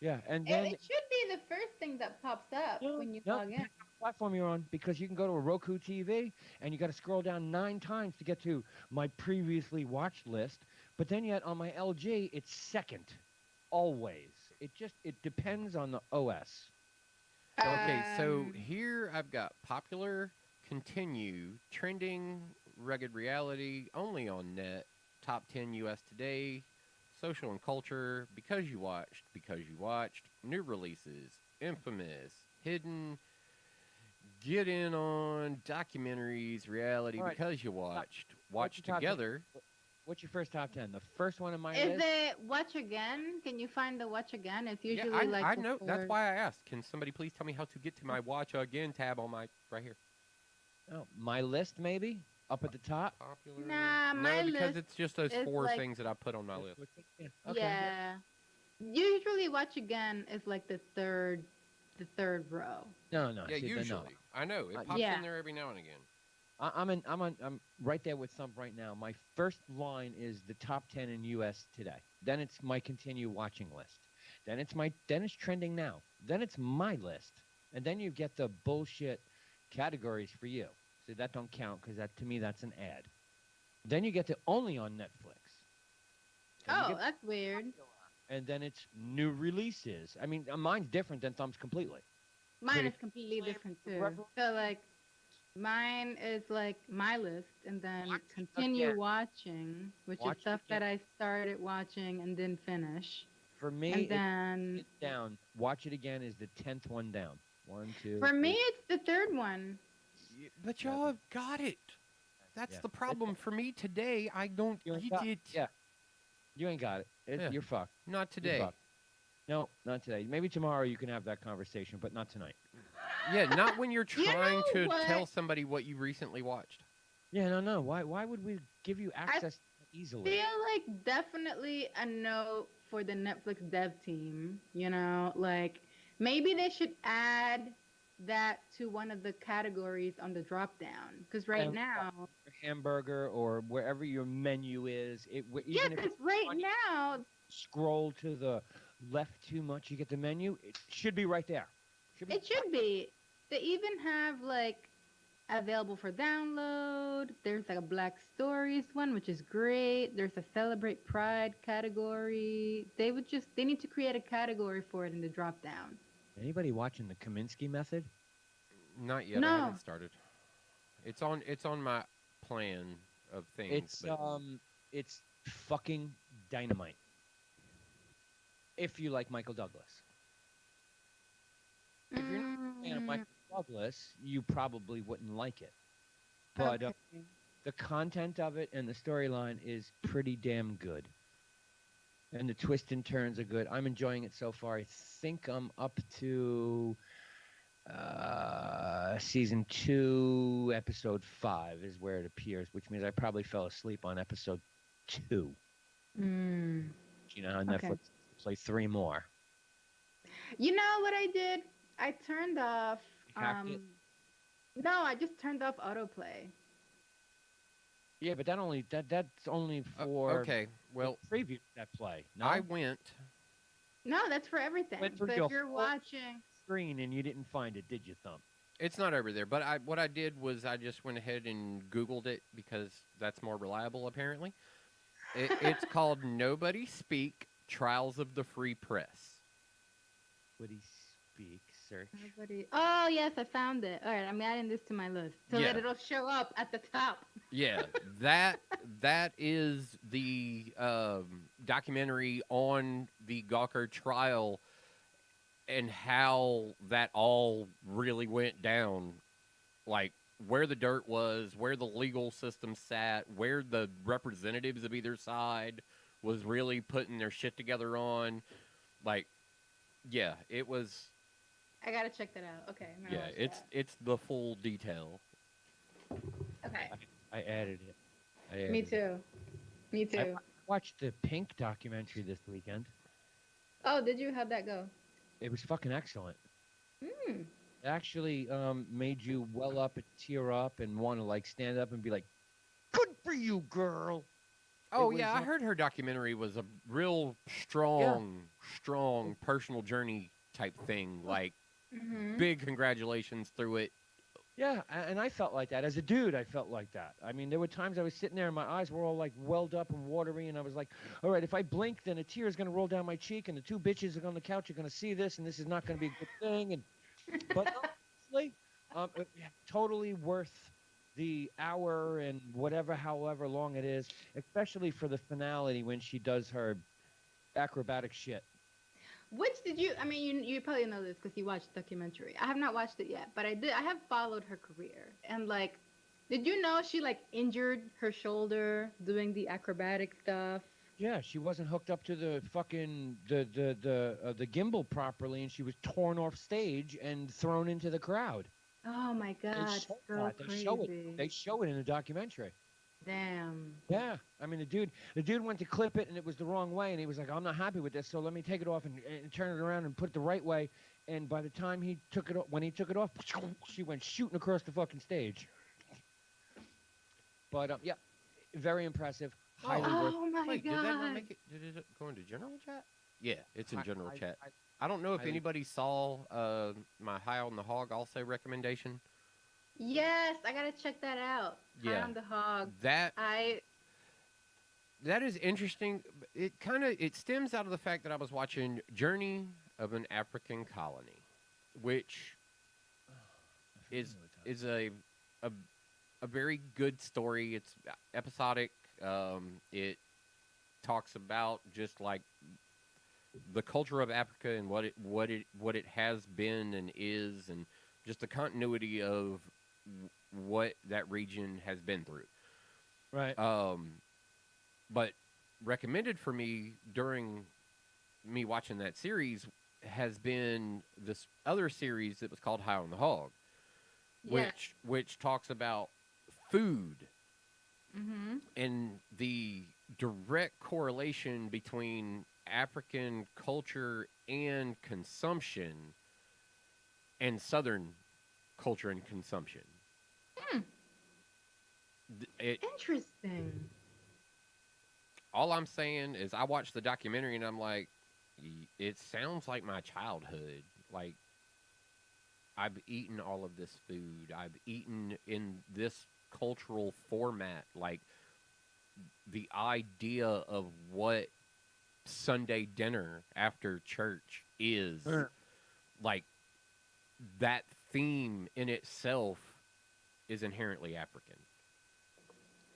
Yeah, and It, then it should be the first thing that pops up No, when you no, log in. platform you're on because you can go to a Roku TV and you got to scroll down 9 times to get to my previously watched list. But then yet on my LG, it's second, always. It depends on the OS. okay. So Um, here I've got popular, continue, trending, rugged reality, only on net, top 10 U.S. today, social and culture, because you watched, new releases, infamous, hidden, get in on documentaries, reality, All right. because you watched, What's watch your top 10? together. What's your first top 10? The first one on my Is list? it watch again? Can you find the watch again? It's Yeah, usually I, like I the know. That's first- why I asked. Can somebody please tell me how to get to my watch again tab on my right here? Oh, my list, maybe? Up at the top? Popular. Nah, no, my because list it's just those is 4 like- things that I put on my list. Yeah. Okay. Yeah. Usually watch again is like the third row. No, no. Yeah, see, then no. usually. I know it pops Yeah. in there every now and again. I'm right there with Thump right now. My first line is the top 10 in US today. Then it's my continue watching list. Then it's trending now. Then it's my list. And then you get the bullshit categories for you. So that don't count because that to me that's an ad. Then you get to only on Netflix. Then you Oh, get- that's weird. and then it's new releases. I mean, mine's different than Thump's completely. Mine Pretty- is completely different too. Reference- So like, mine is like my list, and then Watch continue again. watching, which Watch is stuff again. that I started watching and didn't finish. For me, And then it's down. Watch it again is the 10th one down. 1, 2. for me, 3. it's the third one. But Yeah, y'all have got it. That's Yeah. the problem for me today. I don't You ain't get got- it. Yeah. You ain't got it. Yeah. You're fucked. Not You're today. fucked. No, not today. Maybe tomorrow you can have that conversation, but not tonight. Yeah, not when you're You trying know to what? tell somebody what you recently watched. Yeah, no. Why would we give you access easily? Feel like definitely a no for the Netflix dev team. Like maybe they should add that to one of the categories on the drop down. Because right And- now, Hamburger or wherever your menu is, even yeah, if you because right funny. now, scroll to the left too much, you get the menu. It should be right there. it should be. They even have like available for download. There's like a Black Stories one, which is great. There's a Celebrate Pride category. They need to create a category for it in the drop down. Anybody watching the Kaminsky Method? Not yet. I No. haven't started. It's on my plan of things. but It's fucking dynamite. If you like Michael Douglas. If you're not a fan of Mm, Michael Douglas, you probably wouldn't like it. But okay. the content of it and the storyline is pretty damn good. And the twists and turns are good. I'm enjoying it so far. I think I'm up to season 2, episode 5 is where it appears, which means I probably fell asleep on episode 2. Mm. You know, on Okay. Netflix, it's like 3 more. You know what I did? I turned off. Hacked it? No, I just turned off autoplay. Yeah, but that's only for okay. Well, preview that play. No, I went. No, that's for everything. Went So through if your you're whole- watching, screen and you didn't find it, did you, Thump? It's not over there, but what I did was I just went ahead and Googled it because that's more reliable, apparently. It's called Nobody Speak: Trials of the Free Press. Would he speak? Search. Nobody. Oh yes, I found it. All right, I'm adding this to my list so Yeah. that it'll show up at the top. Yeah, that is the documentary on the Gawker trial and how that all really went down, like where the dirt was, where the legal system sat, where the representatives of either side was really putting their shit together on. Like, yeah, it was. I gotta check that out. Okay. I'm gonna Yeah, watch it's the full detail. that. Okay. I added it. Me too. Me I too. watched the Pink documentary this weekend. Oh, did you? How'd that go? It was fucking excellent. Hmm. It actually made you well up and tear up and want to like stand up and be like, "Good for you, girl." Oh was, yeah, I heard her documentary was a real strong personal journey type thing. Like, Mm-hmm. big congratulations through it. Yeah, and I felt like that as a dude. I felt like that. I mean, there were times I was sitting there and my eyes were all like welled up and watery, and I was like, "All right, if I blink, then a tear is going to roll down my cheek, and the two bitches on the couch are going to see this, and this is not going to be a good thing." And but honestly, totally worth the hour and whatever, however long it is, especially for the finality when she does her acrobatic shit. Which did you? I mean, you probably know this because you watched the documentary. I have not watched it yet, but I did. I have followed her career, and like, did you know she like injured her shoulder doing the acrobatic stuff? Yeah, she wasn't hooked up to the fucking the gimbal properly, and she was torn off stage and thrown into the crowd. Oh my god, show so that. crazy. They show it in the documentary. Damn. Yeah, I mean the dude went to clip it and it was the wrong way, and he was like, "I'm not happy with this, so let me take it off and turn it around and put it the right way." And by the time he took it, when he took it off, she went shooting across the fucking stage. But yeah, very impressive. Highly worth. Oh my Wait, god. did that not make it? Did it go into general chat? Yeah, it's in general chat. I- I don't know if highly- anybody saw my High on the Hog also recommendation. Yes, I gotta check that out. High Yeah. on the Hog. That I is interesting. It stems out of the fact that I was watching Journey of an African Colony, which is a very good story. It's episodic. It talks about just like the culture of Africa and what it has been and is, and just the continuity of what that region has been through. Right. But recommended for me during me watching that series has been this other series that was called High on the Hog, yes. which talks about food Mm-hmm. and the direct correlation between African culture and consumption and Southern culture and consumption. Interesting. All I'm saying is I watched the documentary and I'm like, it sounds like my childhood. Like, I've eaten all of this food. I've eaten in this cultural format. Like, the idea of what Sunday dinner after church is, like, that theme in itself is inherently African.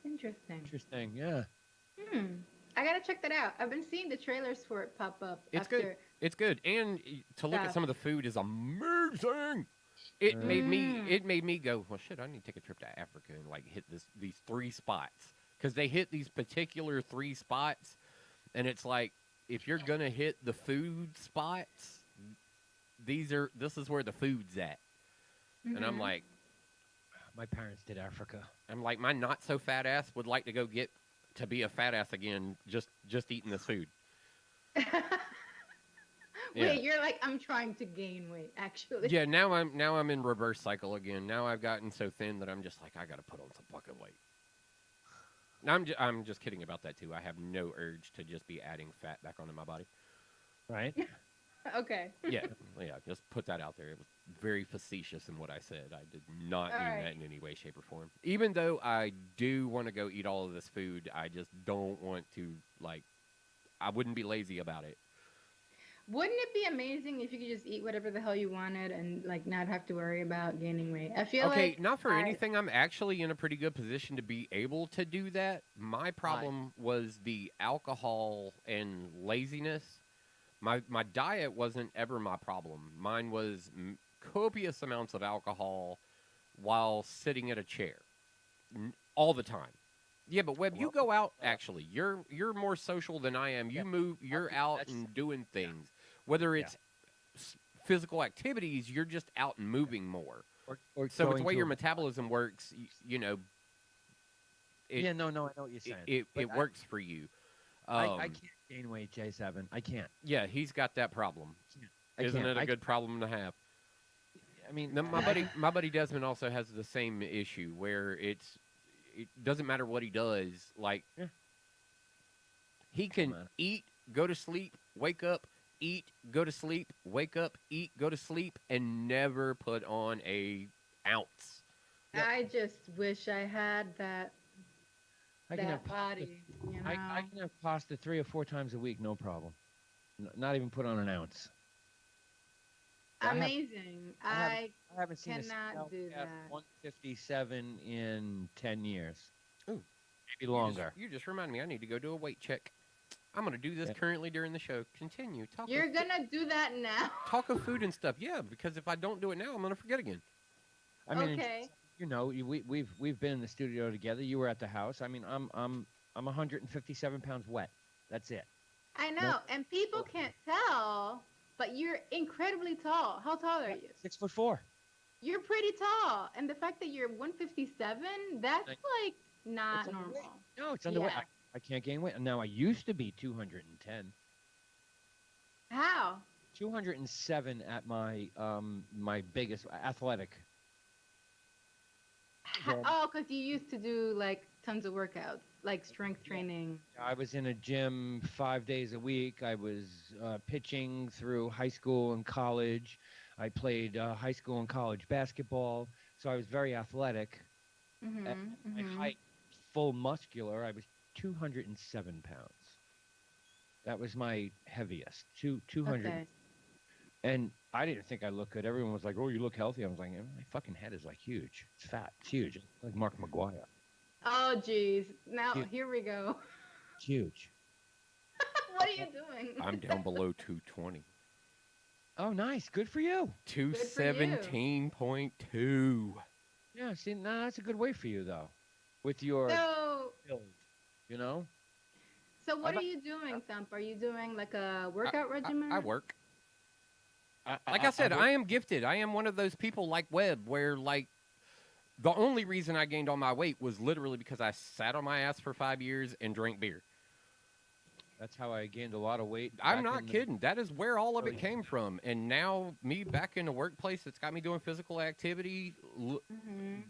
Interesting. Interesting. Yeah. I gotta check that out. I've been seeing the trailers for it pop up. It's after... good. It's good, and to look at Stuff. some of the food is amazing. It made me go, well, shit. I need to take a trip to Africa and like hit these three spots because they hit these particular three spots, and it's like if you're gonna hit the food spots, this is where the food's at, and I'm Mhm. like, My parents did Africa. my not so fat ass would like to go get to be a fat ass again, just eating this food. Yeah. Wait, you're like, I'm trying to gain weight, actually. Yeah, now I'm in reverse cycle again. Now I've gotten so thin that I'm just like I gotta put on some fucking weight. Now I'm just kidding about that too. I have no urge to just be adding fat back onto my body. Right. Okay. Yeah, yeah. Just put that out there. It was very facetious in what I said. I did not All mean right. that in any way, shape, or form. Even though I do want to go eat all of this food, I just don't want to. Like, I wouldn't be lazy about it. Wouldn't it be amazing if you could just eat whatever the hell you wanted and like not have to worry about gaining weight? I feel Okay, like not for I anything. I'm actually in a pretty good position to be able to do that. My problem was the alcohol and laziness. My diet wasn't ever my problem. Mine was copious amounts of alcohol while sitting at a chair all the time. Yeah, but Webb, you Well, go out. Actually, you're more social than I am. yeah, You move. You're out that's and doing things. Whether yeah. it's physical activities, you're just out and moving more. Or So with going the way to your a- metabolism works, you know, it yeah, no, I know what you're it, saying. it, But it works for you. I can't gain weight, J7. I can't. Yeah, he's got that problem. I Isn't can't. it a I good problem to have? I mean, No, my buddy Desmond also has the same issue where it doesn't matter what he does. Like Yeah. he can matter. eat, go to sleep, wake up, eat, go to sleep, wake up, eat, go to sleep, and never put on a ounce. Yep. I just wish I had that I can have that body. You know. I can have pasta 3 or 4 times a week, no problem. Not even put on an ounce. I have- Amazing. I have- I I haven't seen cannot do that. 157 in 10 years. Ooh. Maybe longer. You just remind me. I need to go do a weight check. I'm gonna do this Yeah. currently during the show. Continue. You're gonna do that now. talk of food and stuff. Yeah, because if I don't do it now, I'm gonna forget again. I mean, Okay. you know, we've been in the studio together. You were at the house. I mean, I'm 157 pounds wet. That's it. I know, and people can't tell, but you're incredibly tall. How tall are you? 6'4". You're pretty tall, and the fact that you're 157, that's Thank- like not It's underweight. normal. No, it's underweight. Yeah. I can't gain weight. Now I used to be 210. How? 207 at my my biggest athletic. Well- Oh, because you used to do like tons of workouts, like strength training. I was in a gym 5 days a week. I was pitching through high school and college. I played high school and college basketball, so I was very athletic. Mm-hmm, At my height, full muscular, I was 207 pounds. That was my heaviest, 200. Okay. And I didn't think I looked good. Everyone was like, "Oh, you look healthy." I was like, "My fucking head is like huge. It's fat. It's huge. It's like Mark McGuire. Oh, geez. Now, Cute. here we go. It's huge." What are you doing? I'm down below 220. Oh, nice. Good for you. 217.2. Yeah. See, no, that's a good way for you though, with your So, build. You know. so what I'm are you doing, Thump? Are you doing like a workout regimen? I work. Like I said, I am gifted. I am one of those people like Webb where, like, the only reason I gained all my weight was literally because I sat on my ass for 5 years and drank beer. That's how I gained a lot of weight. I'm back not in the- kidding. That is where all of it early came from. And now, me back in the workplace, it's got me doing physical activity. Mm-hmm.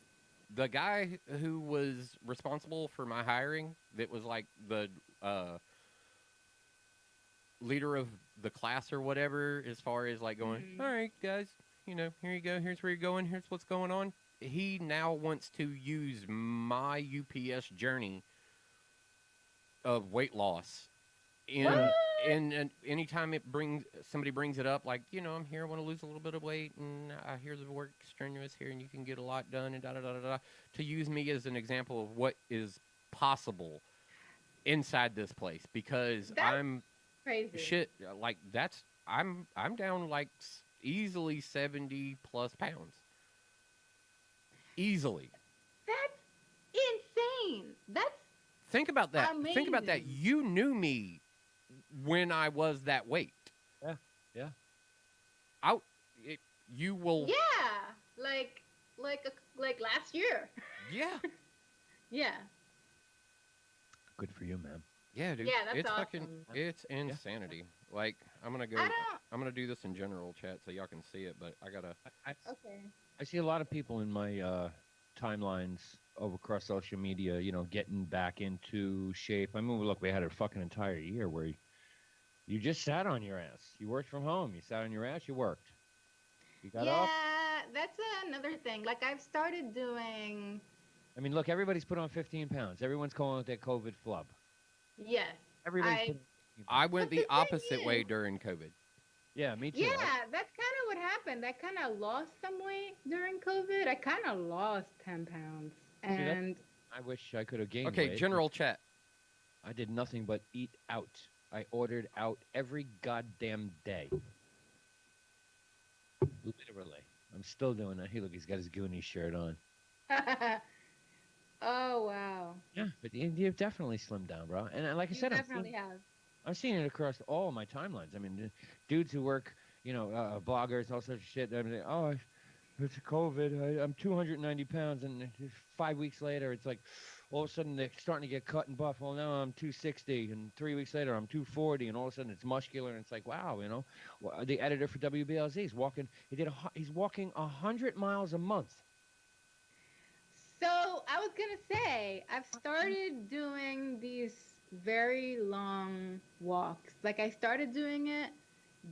The guy who was responsible for my hiring, that was like the leader of the class or whatever, as far as like going, Mhm. all right, guys, you know, here you go. Here's where you're going. Here's what's going on. He now wants to use my UPS journey of weight loss in What? and anytime somebody brings it up, like, you know, I'm here, I want to lose a little bit of weight, and I hear the work strenuous here, and you can get a lot done, and da da da da da, to use me as an example of what is possible inside this place, because That's I'm Crazy. shit like that's I'm down like easily 70 plus pounds, easily. That's insane. That's Think about that. Think about that. Amazing. You knew me when I was that weight. Yeah, yeah. You will. yeah, like last year. Yeah. Yeah. Good for you, man. Yeah, dude. Yeah, that's it's fucking. awesome. It's insanity. Like, I'm gonna go. I don't. I'm gonna do this in general chat so y'all can see it, but I gotta. Okay. I see a lot of people in my timelines over across social media, you know, getting back into shape. I mean, look, we had a fucking entire year where You just sat on your ass. You worked from home. You sat on your ass. You worked. You got Yeah, up. that's another thing. Like I've started doing. I mean, look, everybody's put on 15 pounds. Everyone's calling it their COVID flub. Yes. Everybody's I put on 15 I pounds. went But the the thing opposite way is- during COVID. Yeah, me too. Yeah, that's kind of what happened. I kind of lost some weight during COVID. I kind of lost 10 pounds. that's- And I wish I could have gained Okay, weight. general chat. I did nothing but eat out. I ordered out every goddamn day. Literally. I'm still doing that. Hey, look, he's got his Goonies shirt on. oh, wow. Yeah, but you've definitely slimmed down, bro. And like I You said, definitely have. I've seen it across all my timelines. I mean, dudes who work, bloggers, all sorts of shit. I mean, oh, it's COVID. I'm 290 pounds, and 5 weeks later, it's like all of a sudden they're starting to get cut and buff. Well, now I'm 260, and 3 weeks later I'm 240, and all of a sudden it's muscular, and it's like, wow, the editor for WBLZ is walking. He's walking 100 miles a month. So I was going to say, I've started doing these very long walks. Like I started doing it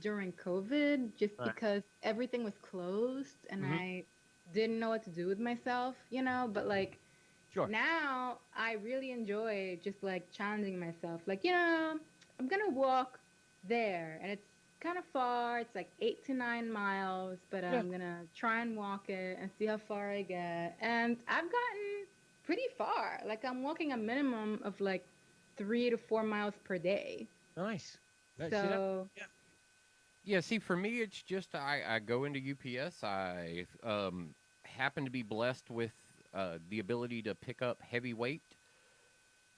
during COVID just Right. because everything was closed and Mhm. I didn't know what to do with myself, but like Sure. now I really enjoy just like challenging myself. Like, I'm going to walk there and it's kind of far. It's like 8 to 9 miles, but Yeah. I'm going to try and walk it and see how far I get. And I've gotten pretty far. Like I'm walking a minimum of like 3 to 4 miles per day. Nice. See that? So Yeah, see, for me, it's just I go into UPS. I happen to be blessed with the ability to pick up heavy weight.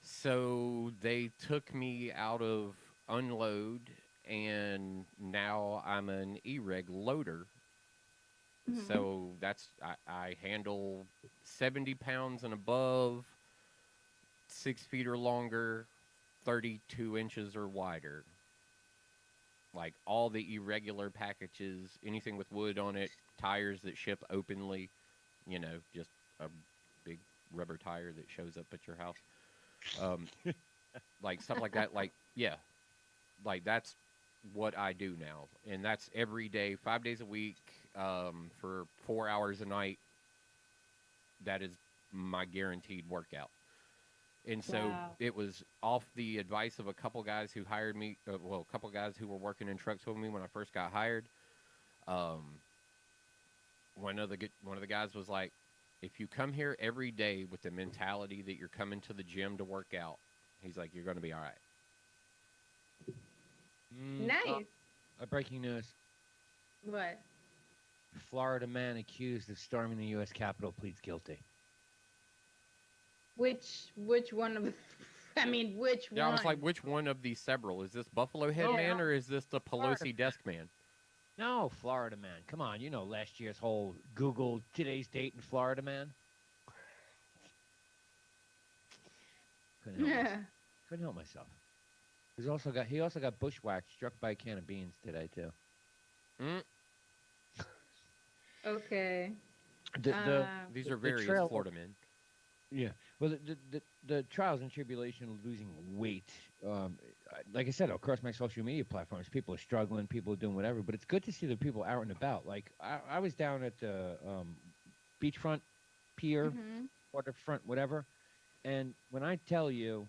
So they took me out of unload, and now I'm an E-reg loader. Mhm. So I handle 70 pounds and above, 6 feet or longer, 32 inches or wider. Like all the irregular packages, anything with wood on it, tires that ship openly, just a big rubber tire that shows up at your house. Like stuff like that. Like, yeah, like that's what I do now. And that's every day, 5 days a week, for 4 hours a night. That is my guaranteed workout. And so Wow. it was off the advice of a couple guys who hired me. A couple guys who were working in trucks with me when I first got hired. One of the guys was like, "If you come here every day with the mentality that you're coming to the gym to work out, he's like, you're going to be all right." nice. Breaking news. What? Florida man accused of storming the U.S. Capitol pleads guilty. Which one of I mean, which Yeah, one? I was like, which one of these several? Is this Buffalo Head No, Man no. or is this the Florida Pelosi Desk Man? No, Florida man. Come on, last year's whole Google today's date in Florida man. Couldn't help myself. He also got bushwhacked, struck by a can of beans today too. Okay. These are the various trail- Florida men. Yeah. Well, the trials and tribulation of losing weight, like I said, across my social media platforms, people are struggling, people are doing whatever, but it's good to see the people out and about. Like, I was down at the beachfront pier, Mhm. waterfront, whatever, and when I tell you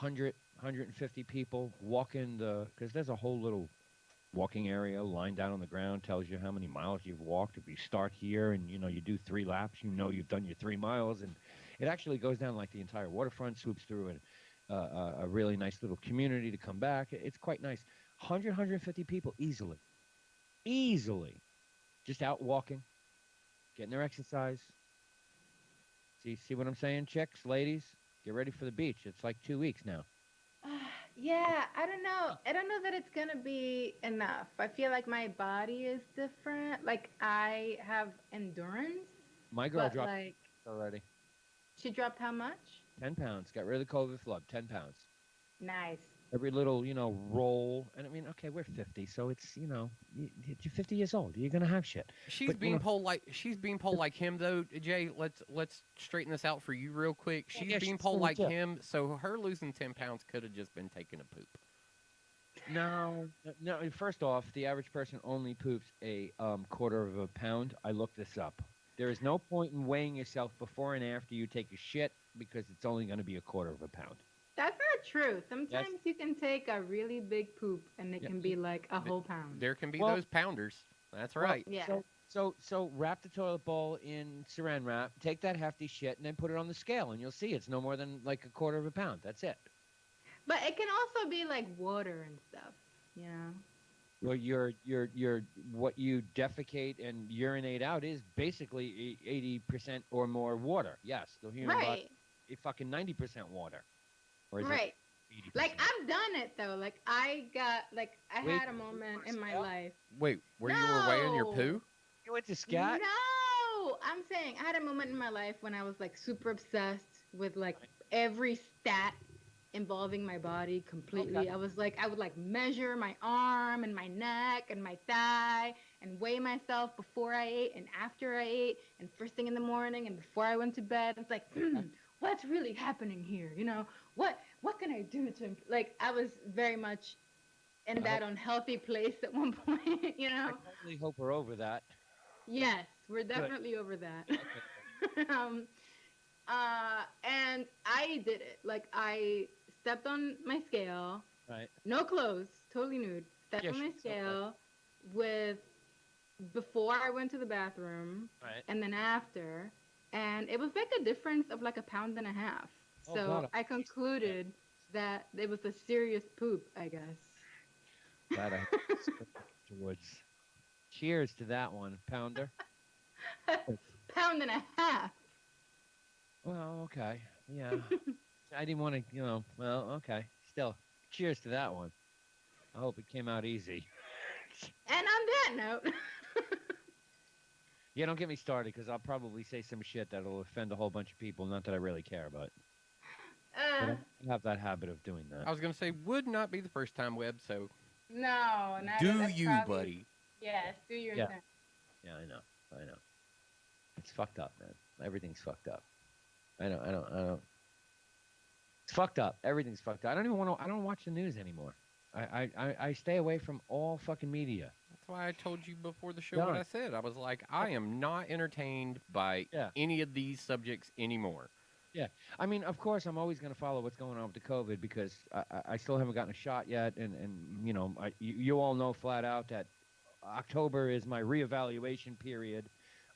150 people walking because there's a whole little walking area lying down on the ground, tells you how many miles you've walked. If you start here and you do 3 laps, you've done your 3 miles, and it actually goes down like the entire waterfront, swoops through a really nice little community to come back. It's quite nice. 150 people easily just out walking, getting their exercise. See what I'm saying, chicks, ladies? Get ready for the beach. It's like 2 weeks now. Yeah, I don't know. I don't know that it's gonna be enough. I feel like my body is different. Like I have endurance, My girl but dropped like already. she dropped how much? 10 pounds. Got rid of the COVID flub. 10 pounds. Nice. Every little, roll. And I mean, okay, we're 50, so it's, you're 50 years old. You're gonna have shit. She's But, being polled like him though, Jay. Let's straighten this out for you real quick. She's yeah, being she's polled doing like it, too. him, so her losing 10 pounds could have just been taking a poop. No, no. First off, the average person only poops a quarter of a pound. I looked this up. There is no point in weighing yourself before and after you take a shit because it's only going to be a quarter of a pound. That's not true. Sometimes you can take a really big poop and it Yeah. can be like a whole pound. There can be Well- those pounders. That's Well, right. Yeah. So wrap the toilet bowl in saran wrap, take that hefty shit, and then put it on the scale, and you'll see it's no more than like a quarter of a pound. That's it. But it can also be like water and stuff. You know. Well, what you defecate and urinate out is basically 80% or more water. Yes, the human body Right. is fucking 90% water. Or is Right. it 80%? Like I've done it though. Like I Wait, had a moment in my scale? life. Wait, where you were weighing your No. poo? You went to scat? No, I'm saying I had a moment in my life when I was like super obsessed with like every stat involving my body completely. Okay. I would like measure my arm and my neck and my thigh and weigh myself before I ate and after I ate and first thing in the morning and before I went to bed. It's like, what's really happening here? You know, what can I do to like I was very much in that unhealthy place at one point, you I know. totally hope we're over that. Yes, we're definitely over that. Okay. And I did it. Like I stepped on my scale, Right. no clothes, totally nude. Stepped Yeah, on my sure, okay. scale with before I went to the bathroom Right. and then after, and it was like a difference of like 1.5 pounds. Oh, So God. I concluded that it was a serious poop, I guess. Glad I afterwards. Cheers to that one, Pounder. 1.5 pounds. Well, okay. Yeah. I didn't want to, well, okay. Still, cheers to that one. I hope it came out easy. And on that note, Yeah, don't get me started because I'll probably say some shit that'll offend a whole bunch of people. Not that I really care, but I have that habit of doing that. I was gonna say would not be the first time, Webb. So no, not do that's you, probably- buddy? Yes, do your Yeah. thing. Yeah, I know. It's fucked up, man. Everything's fucked up. I don't. It's fucked up. Everything's fucked up. I don't even want to. I don't watch the news anymore. I stay away from all fucking media. That's why I told you before the show Yeah. what I said. I was like, I am not entertained by Yeah. any of these subjects anymore. I mean, of course, I'm always going to follow what's going on with the COVID because I still haven't gotten a shot yet, and you all know flat out that October is my reevaluation period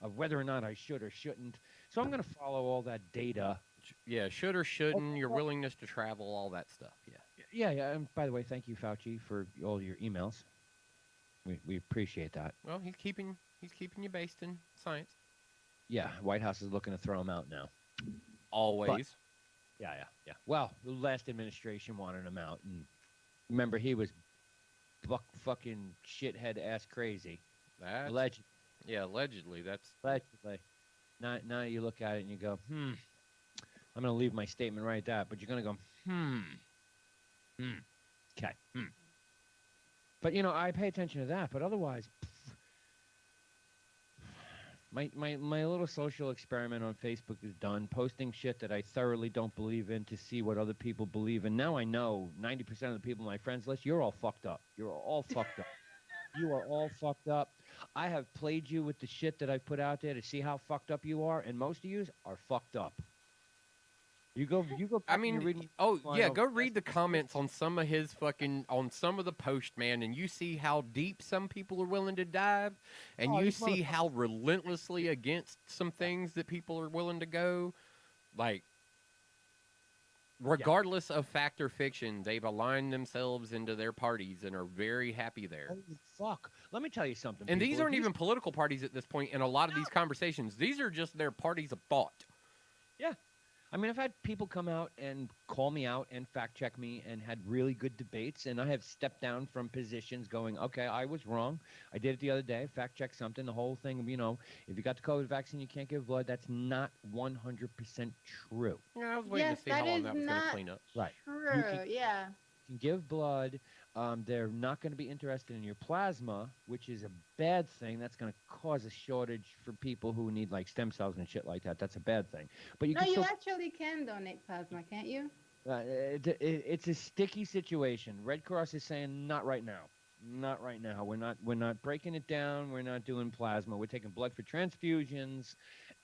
of whether or not I should or shouldn't. So I'm going to follow all that data. Yeah, should or shouldn't, your willingness to travel, all that stuff. Yeah. Yeah. And by the way, thank you, Fauci, for all your emails. We appreciate that. Well, he's keeping you based in science. Yeah, White House is looking to throw him out now. Always. Yeah. Well, the last administration wanted him out, and remember he was fucking shithead ass crazy. That's, Allegedly. yeah, allegedly. That's Allegedly. Now you look at it and you go, I'm gonna leave my statement right there, but you're gonna go, okay, But I pay attention to that. But otherwise, my little social experiment on Facebook is done. Posting shit that I thoroughly don't believe in to see what other people believe in. Now I know 90% of the people on my friends list, you're all fucked up. You're all fucked up. You are all fucked up. I have played you with the shit that I put out there to see how fucked up you are, and most of you are fucked up. You go. Back I and you're mean, reading oh line yeah, over go the read the rest of comments on some of his on some of the posts, man, and you see how deep some people are willing to dive, and Oh, you these see how relentlessly against some things that people are willing to go. Like, regardless of fact or fiction, they've aligned themselves into their parties and are very happy there. Holy fuck! Let me tell you something. And people. these aren't even political parties at this point in a lot of these conversations. These are just their parties of thought. I mean, I've had people come out and call me out and fact check me and had really good debates, and I have stepped down from positions going, okay, I was wrong. I did it the other day, fact check something. The whole thing of, if you got the COVID vaccine, you can't give blood. That's not 100% true. Yeah, I was waiting Yes, to see how that long is that was going to not clean up. Right. true. can- Yeah. You can give blood. They're not going to be interested in your plasma, which is a bad thing. That's going to cause a shortage for people who need like stem cells and shit like that. That's a bad thing. But you No, can you still actually can donate plasma, can't you? It's a sticky situation. Red Cross is saying not right now. Not right now. We're not breaking it down. We're not doing plasma. We're taking blood for transfusions,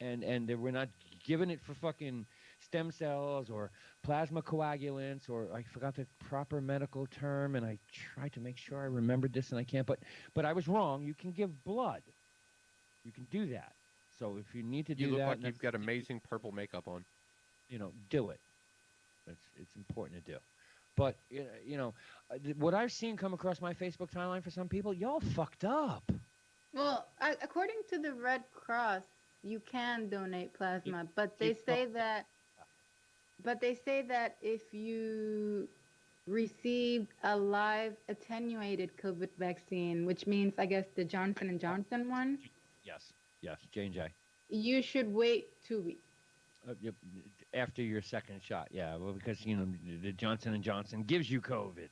and we're not giving it for fucking stem cells or plasma coagulants, or I forgot the proper medical term, and I tried to make sure I remembered this, and I can't. But I was wrong. You can give blood. You can do that. So if you need to do You look that, like and you've that's- got amazing purple makeup on. do it. It's important to do. But what I've seen come across my Facebook timeline for some people, y'all fucked up. Well, according to the Red Cross, you can donate plasma, but they it's say not- that. But they say that if you received a live attenuated COVID vaccine, which means I guess the Johnson and Johnson one, Yes, J&J. you should wait 2 weeks. Yep, after your second shot, yeah, well, because the Johnson and Johnson gives you COVID.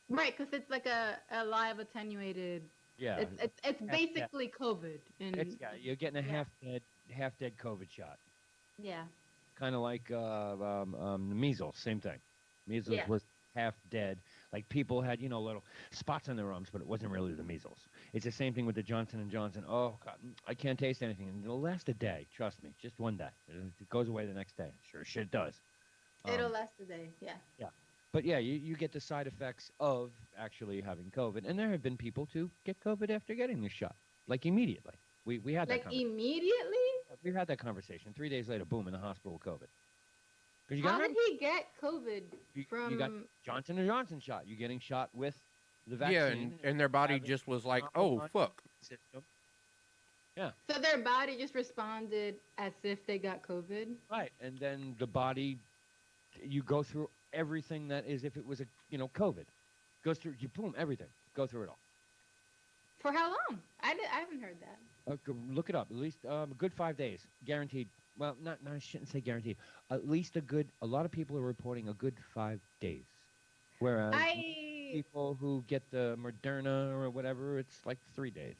Right, because it's like a live attenuated. Yeah, It's basically COVID. you're getting a yeah. half dead COVID shot, Yeah. kind of like the measles, same thing. Measles Yeah. was half dead, like people had little spots on their arms, but it wasn't really the measles. It's the same thing with the Johnson and Johnson. Oh God, I can't taste anything, and it'll last a day. Trust me, just one day. It goes away the next day. Sure, shit does. It'll last a day. Yeah. But yeah, you get the side effects of actually having COVID, and there have been people to get COVID after getting the shot, like immediately. We had that Like conversation. immediately? We had that conversation. 3 days later, boom, in the hospital with COVID. Because you How got did he get COVID from? you got Johnson and Johnson shot. You're getting shot with the Yeah, vaccine. and their body have it just was like, compromised oh fuck. system. So their body just responded as if they got COVID. Right, and then the body, you go through everything that is if it was a COVID, goes through you boom everything, go through it all. For how long? I haven't heard that. Look it up. At least a good 5 days, guaranteed. Well, not I shouldn't say guaranteed. At least a lot of people are reporting a good 5 days, whereas people who get the Moderna or whatever, it's like 3 days.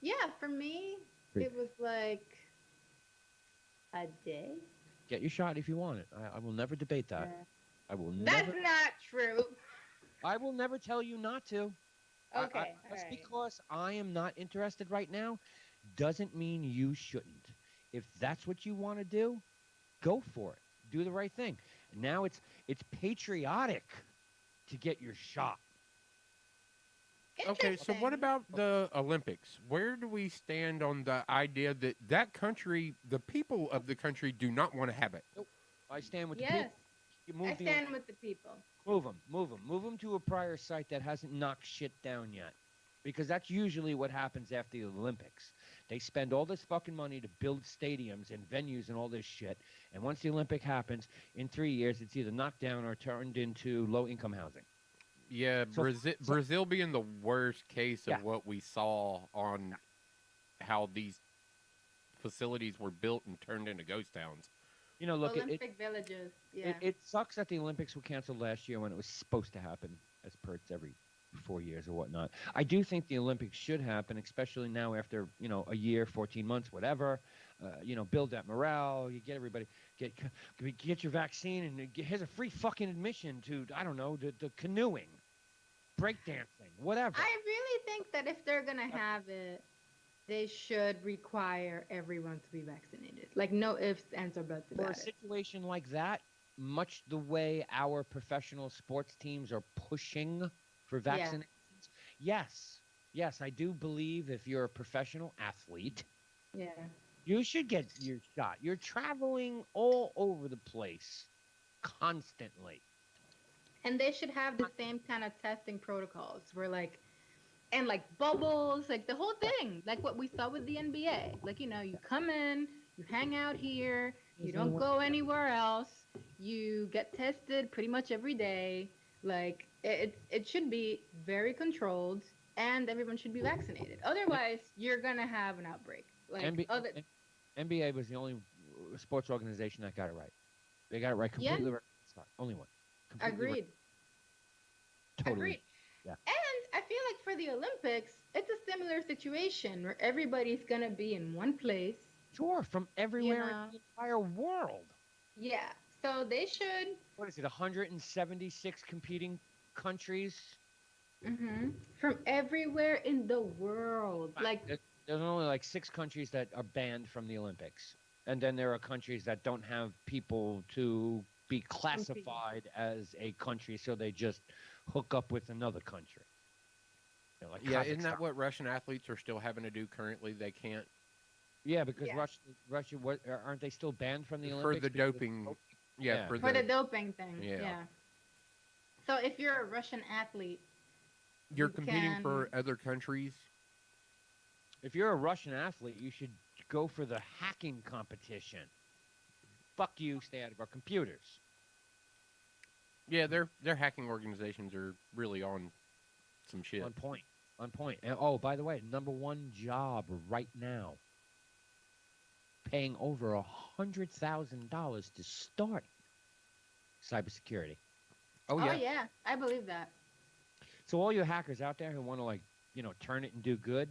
Yeah, for me, Great. it was like a day. Get your shot if you want it. I will never debate that. Yeah. I will That's never. not true. I will never tell you not to. Okay, Just alright. because I am not interested right now, doesn't mean you shouldn't. If that's what you want to do, go for it. Do the right thing. Now it's patriotic to get your shot. Okay, so what Interesting. about the Olympics? Where do we stand on the idea that that country, the people of the country, do not want to have it? I stand with the Yes, people. You move I the- stand with the people. Move them to a prior site that hasn't knocked shit down yet, because that's usually what happens after the Olympics. They spend all this fucking money to build stadiums and venues and all this shit, and once the Olympic happens, in 3 years, it's either knocked down or turned into low-income housing. Yeah, So- Brazil being the worst case of Yeah. what we saw on how these facilities were built and turned into ghost towns. Look, Olympic villages. Yeah. it sucks that the Olympics were canceled last year when it was supposed to happen, as per it's every 4 years or whatnot. I do think the Olympics should happen, especially now after a year, 14 months, whatever. Build that morale. You get everybody get your vaccine, and here's a free fucking admission to I don't know the canoeing, breakdancing, whatever. I really think that if they're gonna have it, they should require everyone to be vaccinated. Like no ifs, ands, or buts For a about it. situation like that, much the way our professional sports teams are pushing for Yeah. vaccinations, yes, I do believe if you're a professional athlete, Yeah. you should get your shot. You're traveling all over the place constantly. And they should have the same kind of testing protocols where like bubbles, like the whole thing, like what we saw with the NBA. Like, you come in, you hang out here, you don't go anywhere else, you get tested pretty much every day. Like it should be very controlled, and everyone should be vaccinated. Otherwise, you're gonna have an outbreak. Like NBA was the only sports organization that got it right. They got it right completely. Right. Only one. Completely right. Agreed. Totally. Agreed. Yeah. And I feel like for the Olympics, it's a similar situation where everybody's gonna be in one place. Sure, from everywhere know. in the entire world. Yeah. So they should what is it? 176 competing countries. From everywhere in the world. Like, There's only like 6 countries that are banned from the Olympics, and then there are countries that don't have people to be classified as a country, so they just hook up with another country. You know, like Yeah, isn't that Kazakhstan. what Russian athletes are still having to do currently? They can't Yeah, because Yeah. Russia, what aren't they still banned from the for Olympics the because of doping. doping? Yeah, Yeah. for for the the doping thing. Yeah. Yeah. So if you're a Russian athlete, you're you competing for can- other countries. If you're a Russian athlete, you should go for the hacking competition. Fuck you, stay out of our computers. Yeah, their hacking organizations are really on some shit. On point. On point. And, oh, by the way, number 1 job right now, paying over $100,000 to start cybersecurity. Oh oh yeah. yeah, I believe that. So all you hackers out there who want to turn it and do good,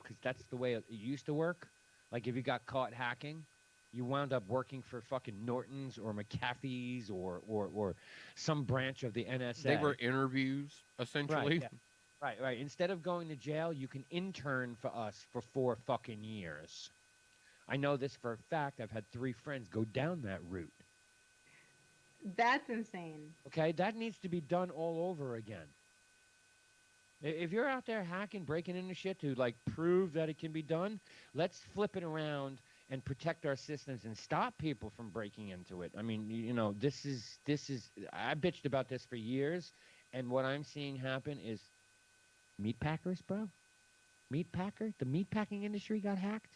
because that's the way it used to work. Like if you got caught hacking, you wound up working for fucking Norton's or McAfee's or some branch of the NSA. They were interviews essentially. yeah. Right. Instead of going to jail, you can intern for us for 4 fucking years. I know this for a fact. I've had 3 friends go down that route. That's insane. Okay, that needs to be done all over again. If you're out there hacking, breaking into shit to like prove that it can be done, let's flip it around and protect our systems and stop people from breaking into it. I mean, this is I bitched about this for years, and what I'm seeing happen is meat packers, bro. Meat packer, the meat packing industry got hacked.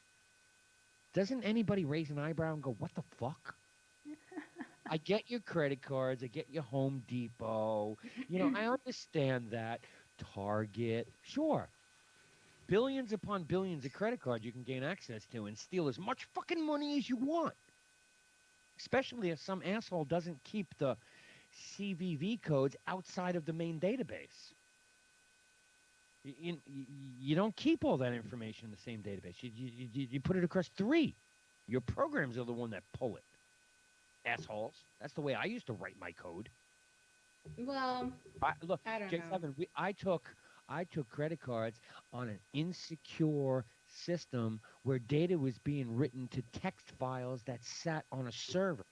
Doesn't anybody raise an eyebrow and go, "What the fuck?" I get your credit cards. I get your Home Depot. I understand that. Target. Sure. Billions upon billions of credit cards you can gain access to and steal as much fucking money as you want. Especially if some asshole doesn't keep the CVV codes outside of the main database. You don't keep all that information in the same database. You put it across 3. Your programs are the one that pull it. Assholes. That's the way I used to write my code. Well, Look, I don't know. J7, I took credit cards on an insecure system where data was being written to text files that sat on a server.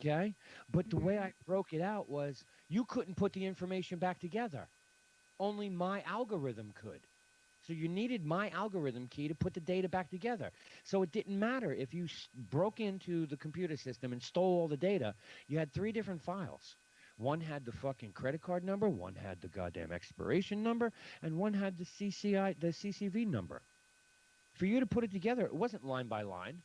Okay? But the way I broke it out was you couldn't put the information back together. Only my algorithm could. So you needed my algorithm key to put the data back together. So it didn't matter if you broke into the computer system and stole all the data. You had 3 different files. One had the fucking credit card number, one had the goddamn expiration number, and one had the CCV number. For you to put it together, it wasn't line by line.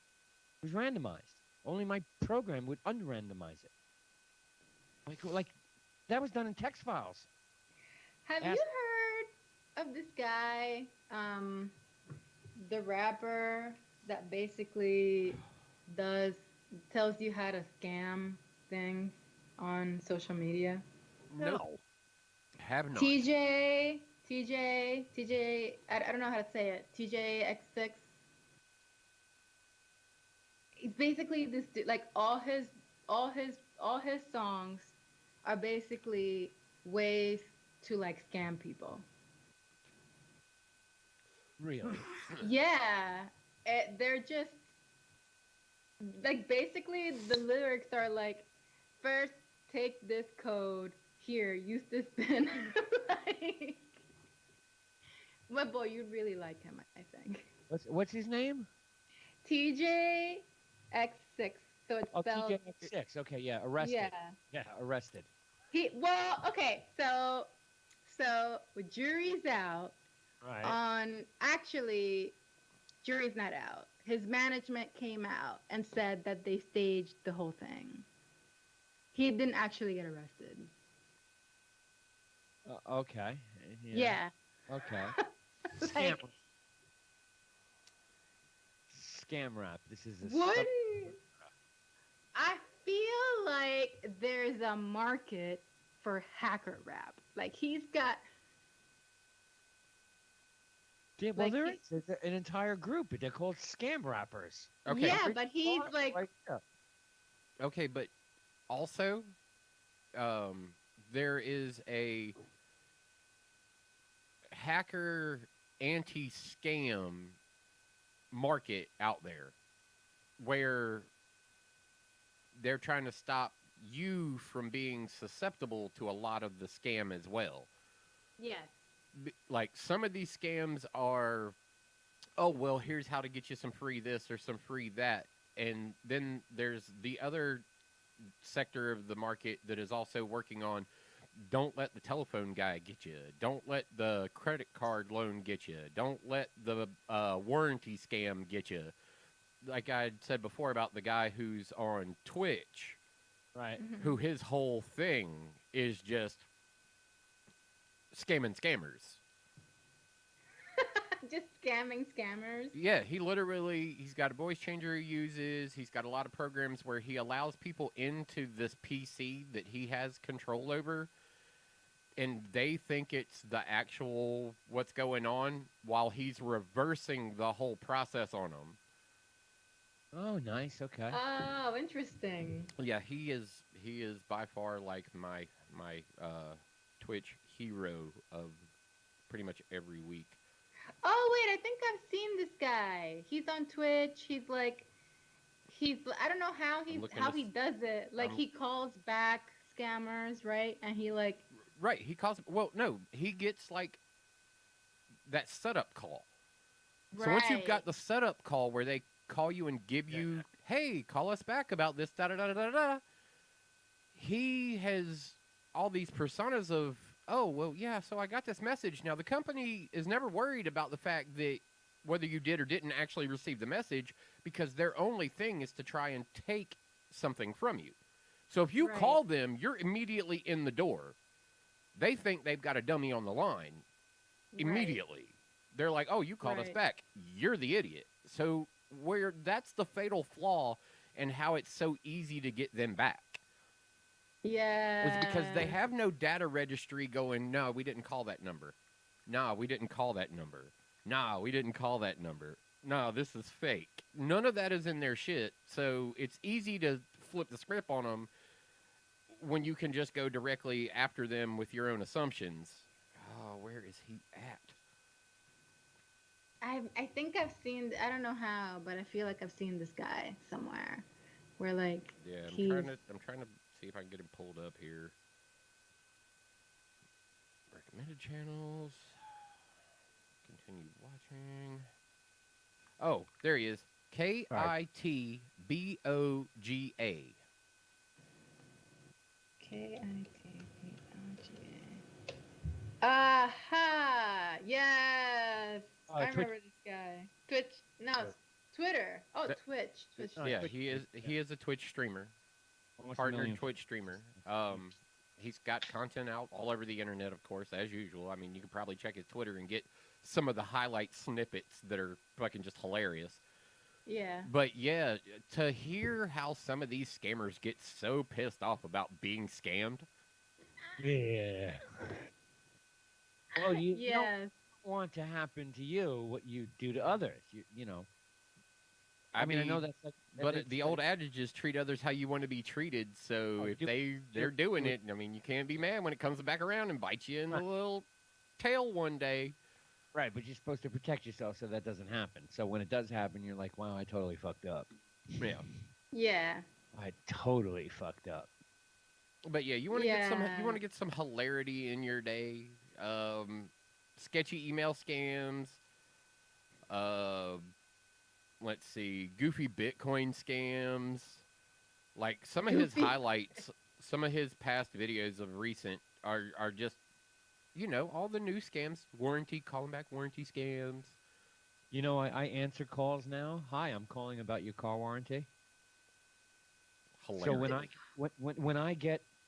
It was randomized. Only my program would unrandomize it. Like that was done in text files. have you heard of this guy, the rapper that basically tells you how to scam things on social media? No. Have not. TJ, I don't know how to say it. TJX6. It's basically this dude, like all his songs are basically ways to like scam people. Really? Yeah, they're just like basically the lyrics are like, first take this code, here use this pen. Like, my boy, you'd really like him, I think. What's his name? TJX6. So it's Oh, spelled. TJX6. Okay, yeah, arrested. Yeah. Yeah, arrested. Okay, so jury's out. Right. Actually, jury's not out. His management came out and said that they staged the whole thing. He didn't actually get arrested. Okay. Yeah. Okay. Like, Scam rap. This is a wouldn't I feel like there's a market for hacker rap? Like he's got. Yeah, well, like, there is. There's an entire group. They're called scam rappers. Okay. Yeah, but he's like. Right there. Okay, but also, there is a hacker anti-scam market out there where they're trying to stop you from being susceptible to a lot of the scam as well. Yes. Like some of these scams are, oh, well, here's how to get you some free this or some free that. And then there's the other sector of the market that is also working on, don't let the telephone guy get you. Don't let the credit card loan get you. Don't let the warranty scam get you. Like I said before about the guy who's on Twitch, Right. who his whole thing is just scamming scammers. Just scamming scammers. Yeah, he's got a voice changer he uses. He's got a lot of programs where he allows people into this PC that he has control over, and they think it's the actual what's going on while he's reversing the whole process on them. Oh, nice. Okay. Oh, interesting. Yeah, he is by far like my Twitch hero of pretty much every week. Oh wait, I think I've seen this guy. He's on Twitch. I don't know how he does it. Like he calls back scammers, right? And he like Right, he calls. Well, no, he gets like that setup call. So once you've got the setup call where they call you and give you, hey, call us back about this, da da da da da. He has all these personas of, oh, well, yeah, so I got this message. Now the company is never worried about the fact that whether you did or didn't actually receive the message, because their only thing is to try and take something from you. So if you call them, you're immediately in the door. They think they've got a dummy on the line immediately. They're like, oh, you called us back. You're the idiot. So that's the fatal flaw and how it's so easy to get them back. Yeah. Was because they have no data registry going, no, we didn't call that number. No, we didn't call that number. No, we didn't call that number. No, this is fake. None of that is in their shit. So it's easy to flip the script on them when you can just go directly after them with your own assumptions. Oh, where is he at? I think I've seen. I don't know how, but I feel like I've seen this guy somewhere. Where like Yeah, I'm trying to see if I can get him pulled up here. Recommended channels. Continue watching. Oh, there he is. Kitboga. Kitboga. Aha! Yes, I remember this guy. Twitch. No, Twitter. Oh, Twitch. Yeah, he is a Twitch streamer. Partnered Twitch streamer. He's got content out all over the internet, of course, as usual. I mean, you can probably check his Twitter and get some of the highlight snippets that are fucking just hilarious. Yeah. But yeah, to hear how some of these scammers get so pissed off about being scammed. Yeah. Well, you don't want to happen to you what you do to others. You know. I mean, I know that's like, but the old adage is treat others how you want to be treated. So if they're doing it, I mean, you can't be mad when it comes back around and bites you in the little tail one day. Right, but you're supposed to protect yourself so that doesn't happen. So when it does happen, you're like, wow, I totally fucked up. Yeah. Yeah. I totally fucked up. But yeah, you want to get some hilarity in your day. Sketchy email scams. Let's see, goofy Bitcoin scams. Like some of his highlights, some of his past videos of recent are just, you know, all the new scams, calling back warranty scams. You know, I answer calls now. Hi, I'm calling about your car warranty. Hilarious. So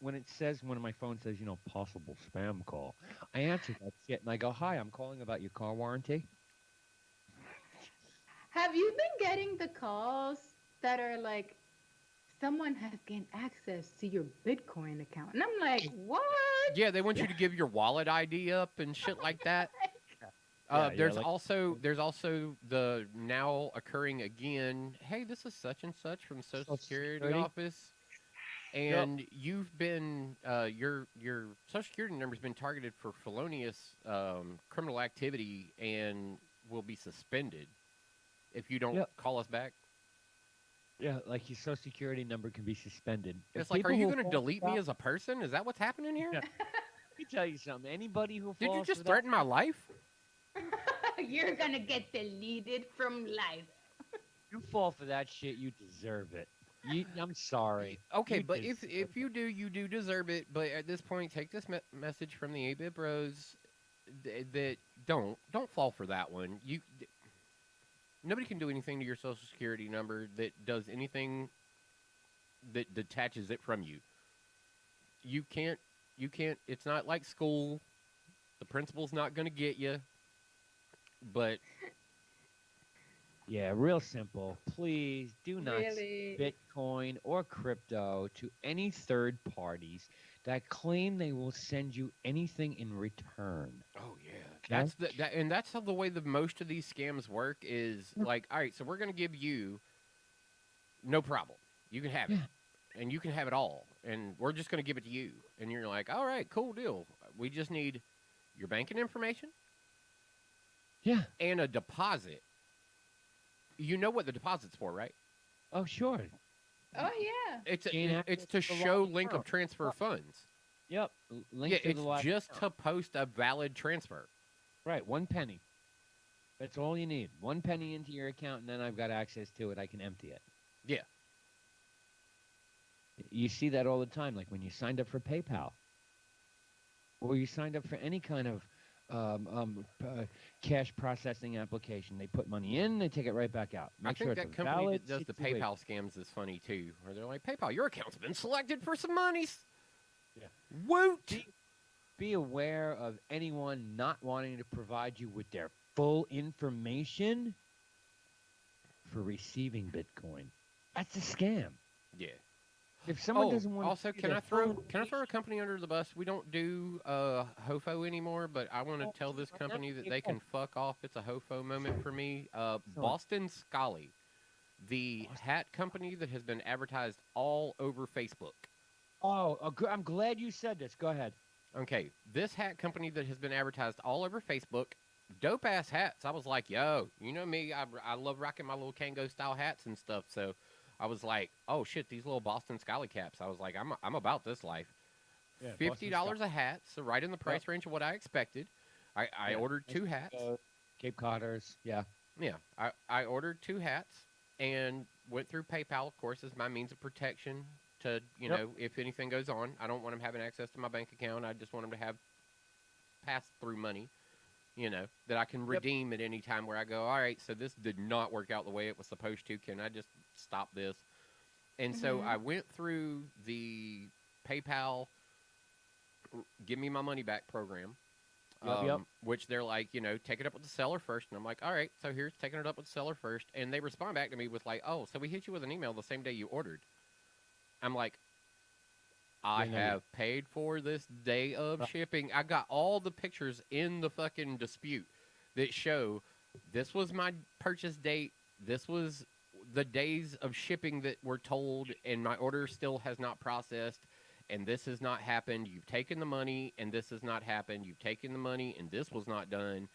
when it says, when my phone says, you know, possible spam call, I answer that shit and I go, hi, I'm calling about your car warranty. Have you been getting the calls that are like, someone has gained access to your Bitcoin account? And I'm like, what? Yeah, they want you to give your wallet ID up and shit like that. There's also the now occurring again, hey, this is such and such from Social Security office. and you've been your Social Security number's been targeted for felonious criminal activity and will be suspended if you don't Yep. call us back. Yeah, like your social security number can be suspended. It's like, are you going to delete me as a person? Is that what's happening here? Yeah. Let me tell you something. Anybody who Did you falls just for that- threaten my life? You're gonna get deleted from life. you fall for that shit, you deserve it. I'm sorry. Okay, You but if deserve you do, you do deserve it. But at this point, take this message from the 8-Bit Bros that don't fall for that one. Nobody can do anything to your Social Security number that does anything that detaches it from you. You can't. It's not like school. The principal's not going to get you. But Yeah, real simple. Please do not send Really? Bitcoin or crypto to any third parties that claim they will send you anything in return. oh yeah, that's how the way the most of these scams work is like, all right, so we're going to give you no problem. You can have it. And you can have it all. And we're just going to give it to you. And you're like, all right, cool deal. We just need your banking information Yeah. and a deposit. You know what the deposit's for, right? Oh, sure. Oh yeah. It's Gain it's access to to the show long link of term. transfer funds. Yep. Link Yeah, to it's the live just account. to post a valid transfer. Right, 1 penny. That's all you need. 1 penny into your account, and then I've got access to it. I can empty it. Yeah. You see that all the time, like when you signed up for PayPal, or you signed up for any kind of cash processing application. They put money in, they take it right back out. I Make sure think it's that a company valid that does the situation. PayPal scams is funny too, where they're like, PayPal, your account's been selected for some monies. Yeah. Woot! Be aware of anyone not wanting to provide you with their full information for receiving Bitcoin. That's a scam. Yeah. If someone doesn't want also, to give you can their I full throw a information- company under the bus? We don't do HOFO anymore, but I want to tell this company that they can fuck off. It's a HOFO moment for me. Boston Scally, the hat company that has been advertised all over Facebook. Oh, I'm glad you said this. Go ahead. Okay, this hat company that has been advertised all over Facebook, dope ass hats. I was like, yo, you know me, I love rocking my little Kango style hats and stuff. So I was like, oh shit, these little Boston Scally caps. I was like, I'm about this life. Yeah, $50 a hat, so right in the price range of what I expected. I Yeah, ordered 2 hats. Cape Codders. Yeah. Yeah, I ordered 2 hats and went through PayPal, of course, as my means of protection to, you Yep. know, if anything goes on. I don't want them having access to my bank account. I just want them to have pass-through money, you know, that I can redeem at any time where I go, all right, so this did not work out the way it was supposed to. Can I just stop this? And so I went through the PayPal give me my money back program. Yep. Which they're like, you know, take it up with the seller first. And I'm like, all right, so here's taking it up with the seller first. And they respond back to me with like, oh, so we hit you with an email the same day you ordered. I'm like, I have paid for this day of shipping. I got all the pictures in the fucking dispute that show this was my purchase date. This was the days of shipping that were told, and my order still has not processed. And this has not happened. You've taken the money, and this has not happened. You've taken the money, and this was not done.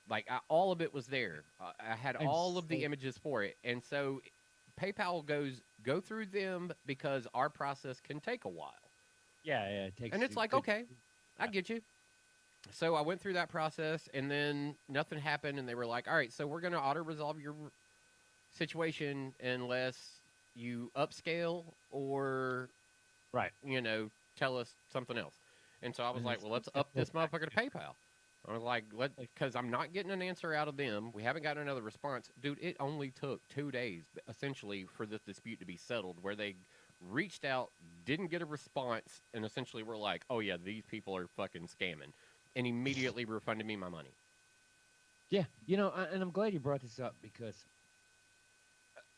Like, all of it was there. I had all of the images for it. And so PayPal go through them because our process can take a while. Yeah, it takes. And it's like, okay, I get you. So I went through that process, and then nothing happened, and they were like, all right, so we're going to auto-resolve your situation unless you upscale or... Right. You know, tell us something else. And so I was like, well, let's up this motherfucker to PayPal. I was like, because I'm not getting an answer out of them. We haven't gotten another response. Dude, it only took 2 days, essentially, for this dispute to be settled, where they reached out, didn't get a response, and essentially were like, oh, yeah, these people are fucking scamming, and immediately refunded me my money. Yeah, you know, and I'm glad you brought this up because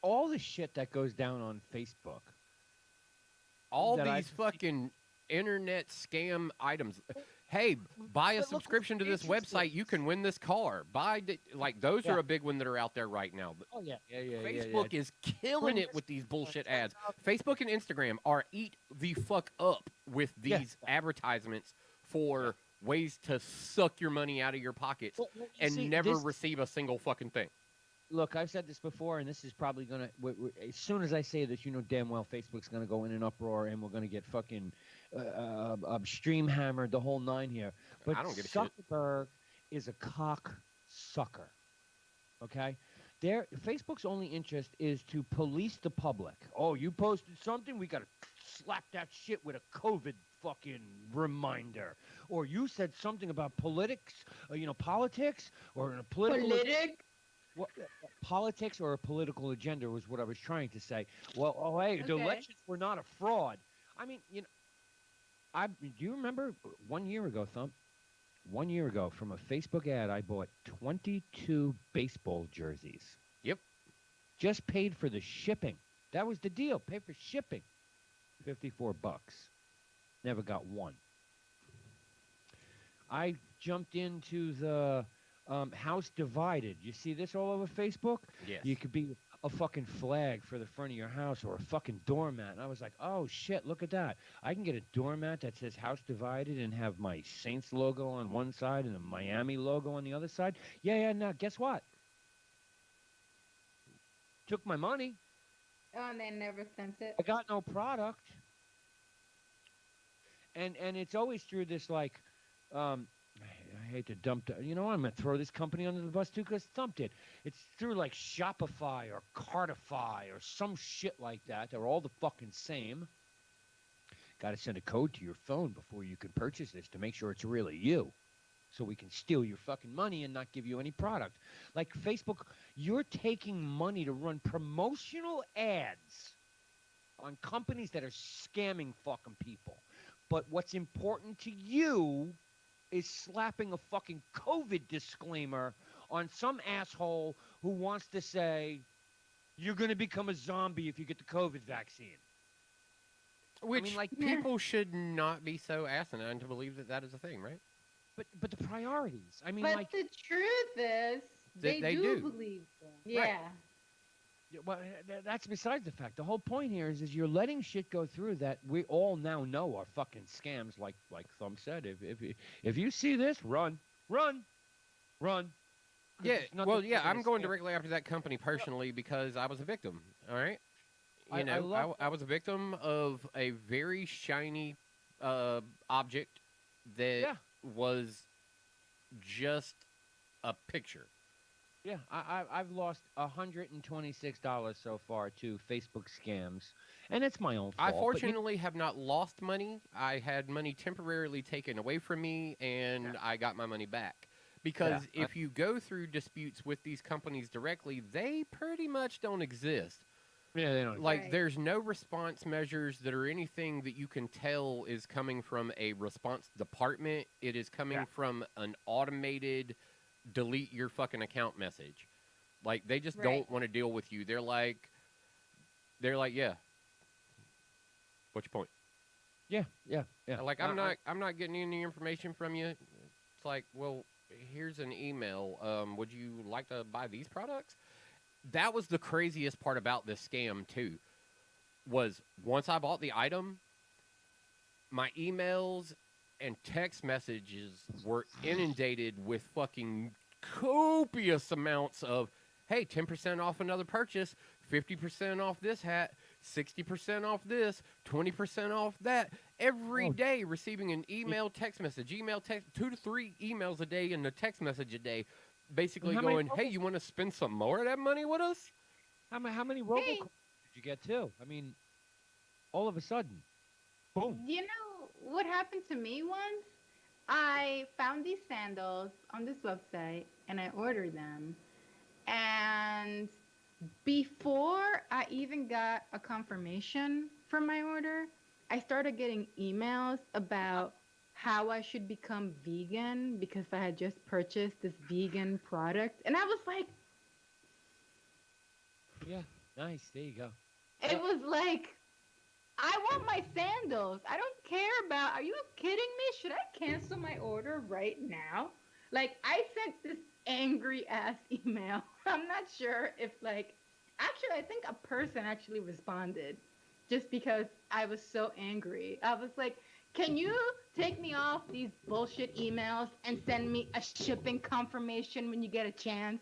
all the shit that goes down on Facebook. All That these fucking internet scam items. hey, buy a But look, subscription to this interesting. website. You can win this car. Like those Yeah. are a big one that are out there right now. But Oh yeah, Facebook is killing it with these bullshit ads. Facebook and Instagram are eat the fuck up with Yeah. these advertisements for ways to suck your money out of your pockets Well, you and see, never this- receive a single fucking thing. Look, I've said this before, and this is probably gonna. As soon as I say this, you know damn well Facebook's gonna go in an uproar, and we're gonna get fucking stream hammered, the whole nine here. But I don't give a shit. Zuckerberg is a cock sucker. Okay, Facebook's only interest is to police the public. Oh, you posted something, we gotta slap that shit with a COVID fucking reminder. Or you said something about politics, politics, or in a political. Well, politics or a political agenda was what I was trying to say. Well, hey, the Okay. elections were not a fraud. I mean, do you remember 1 year ago, Thump? 1 year ago, from a Facebook ad, I bought 22 baseball jerseys. Yep. Just paid for the shipping. That was the deal. Pay for shipping. $54. Never got one. I jumped into the House Divided. You see this all over Facebook? Yes. You could be a fucking flag for the front of your house or a fucking doormat. And I was like, oh shit, look at that. I can get a doormat that says House Divided and have my Saints logo on one side and the Miami logo on the other side. Yeah, now guess what? Took my money. Oh, and they never sent it. I got no product. And it's always through this like I hate to dump. I'm going to throw this company under the bus too because Thump did. It's through like Shopify or Cartify or some shit like that. They're all the fucking same. Got to send a code to your phone before you can purchase this to make sure it's really you. So we can steal your fucking money and not give you any product. Like Facebook, you're taking money to run promotional ads on companies that are scamming fucking people. But what's important to you is slapping a fucking COVID disclaimer on some asshole who wants to say you're going to become a zombie if you get the COVID vaccine. Which like people should not be so asinine to believe that is a thing, right? But the priorities. I mean, But like, the truth is, They they do. believe them. Yeah. well, that's besides the fact. The whole point here is you're letting shit go through that we all now know are fucking scams. Like Thumb said, if you see this, run. 'Cause Yeah, it's nothing well, more yeah, than a I'm going scam. directly after that company personally because I was a victim. All right, I love I was a victim of a very shiny object that Yeah. was just a picture. Yeah, I've lost $126 so far to Facebook scams, and it's my own fault. I but fortunately have not lost money. I had money temporarily taken away from me, and I got my money back. Because Yeah, if you go through disputes with these companies directly, they pretty much don't exist. yeah, they don't. Like, Right. there's no response measures that are anything that you can tell is coming from a response department. It is coming Yeah. from an automated delete your fucking account message. Like, they just Right. don't want to deal with you. They're like, yeah. What's your point? Yeah. Like, I'm not getting any information from you. It's like, well, here's an email. Would you like to buy these products? That was the craziest part about this scam too. Was once I bought the item, my emails and text messages were inundated with fucking copious amounts of, hey, 10% off another purchase, 50% off this hat, 60% off this, 20% off that. Every Oh. day receiving an email, text message, 2 to 3 emails a day and a text message a day, basically how many going, hey, you want to spend some more of that money with us? How many robocalls did you get too? I mean, all of a sudden, boom. You know what happened to me once? I found these sandals on this website and I ordered them. And before I even got a confirmation for my order, I started getting emails about how I should become vegan because I had just purchased this vegan product. And I was like, Yeah, nice. There you go. it was like I want my sandals. I don't care about. Are you kidding me? Should I cancel my order right now? Like, I sent this angry ass email. I'm not sure if, like, actually, I think a person actually responded just because I was so angry. I was like, can you take me off these bullshit emails and send me a shipping confirmation when you get a chance?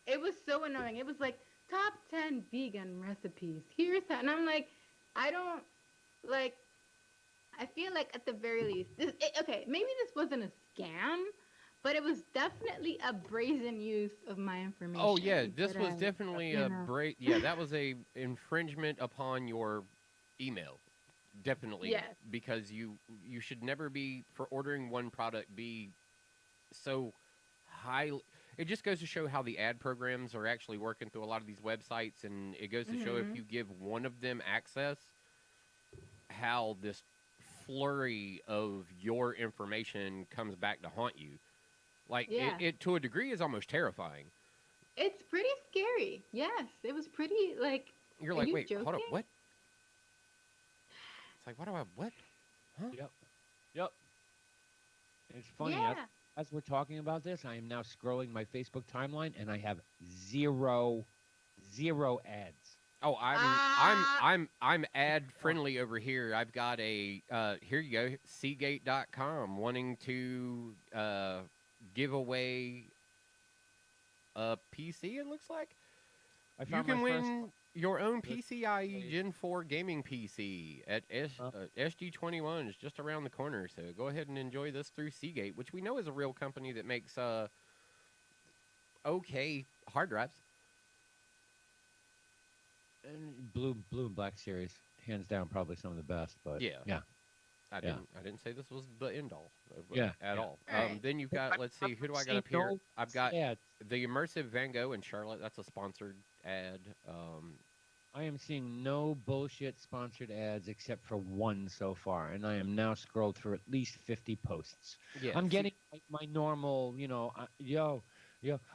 It was so annoying. It was like, top 10 vegan recipes. Here's that. And I'm like, I don't, like, I feel like at the very least, okay, maybe this wasn't a scam, but it was definitely a brazen use of my information. Oh yeah, this that was I- definitely you a know. Yeah, that was a infringement upon your email. Definitely. Yes. Because you should never be, for ordering one product, be so high. It just goes to show how the ad programs are actually working through a lot of these websites, and it goes to show if Mhm. you give one of them access, how this flurry of your information comes back to haunt you. Like Yeah. it to a degree is almost terrifying. It's pretty scary. Yes, it was pretty, like, You're Are like, you wait, hold up, joking? what? It's like, what? Yep. It's funny. yeah. As we're talking about this, I am now scrolling my Facebook timeline, and I have zero ads. Oh, I'm ad friendly over here. I've got a here you go, Seagate.com wanting to give away a PC. It looks like I you found can my first win your own Good. PCIe Gen 4 gaming PC at SG21 is just around the corner. So go ahead and enjoy this through Seagate, which we know is a real company that makes okay hard drives. and blue and black series, hands down, probably some of the best. But Yeah. yeah. I didn't say this was the end all Yeah, at yeah. all. Alright. Then you've got, let's see, who do I got up here? I've got Yeah, the Immersive Van Gogh in Charlotte. That's a sponsored ad. I am seeing no bullshit sponsored ads except for one so far, and I am now scrolled through at least 50 posts. Yeah, I'm see- getting my normal, yo,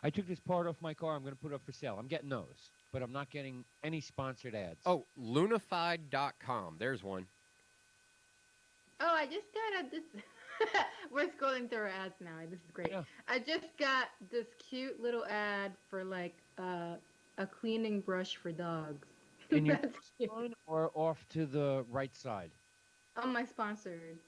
I took this part off my car. I'm going to put it up for sale. I'm getting those, but I'm not getting any sponsored ads. Oh, Lunified.com. There's one. Oh, I just got this. We're scrolling through our ads now. This is great. Yeah. I just got this cute little ad for, like, a cleaning brush for dogs. in your That's cute. line or off to the right side? On my sponsored.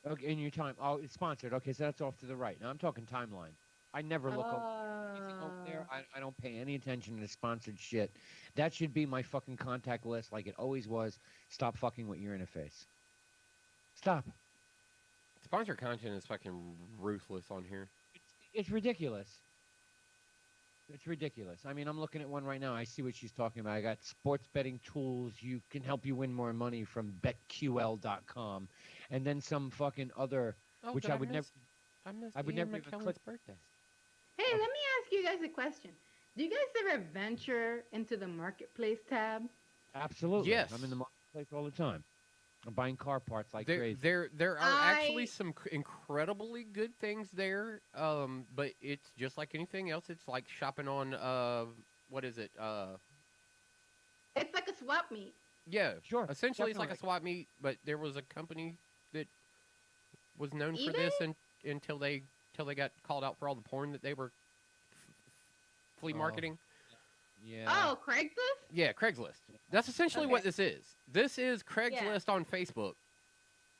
Okay, in your time. Oh, it's sponsored. Okay, so that's off to the right. Now I'm talking timeline. I never look anything over there. I don't pay any attention to sponsored shit. That should be my fucking contact list like it always was. Stop fucking with your interface. Stop. Sponsored content is fucking ruthless on here. It's ridiculous. It's ridiculous. I mean, I'm looking at one right now. I see what she's talking about. I got sports betting tools. You can help you win more money from betql.com. And then some fucking other, Oh, which did I would never. missed I would Ian never even McKellen's click- birthday. Hey, let me ask you guys a question. Do you guys ever venture into the marketplace tab? Absolutely. Yes. I'm in the marketplace all the time. I'm buying car parts like There, crazy. there are actually I- some incredibly good things there. But it's just like anything else. It's like shopping on what is it? It's like a swap meet. Yeah, Sure, essentially it's like a definitely. swap meet, but there was a company that was known for eBay? this until they got called out for all the porn that they were flea Oh. marketing. Yeah. Oh, Craigslist? Yeah, Craigslist. That's essentially Okay. what this is. This is Craigslist on Facebook.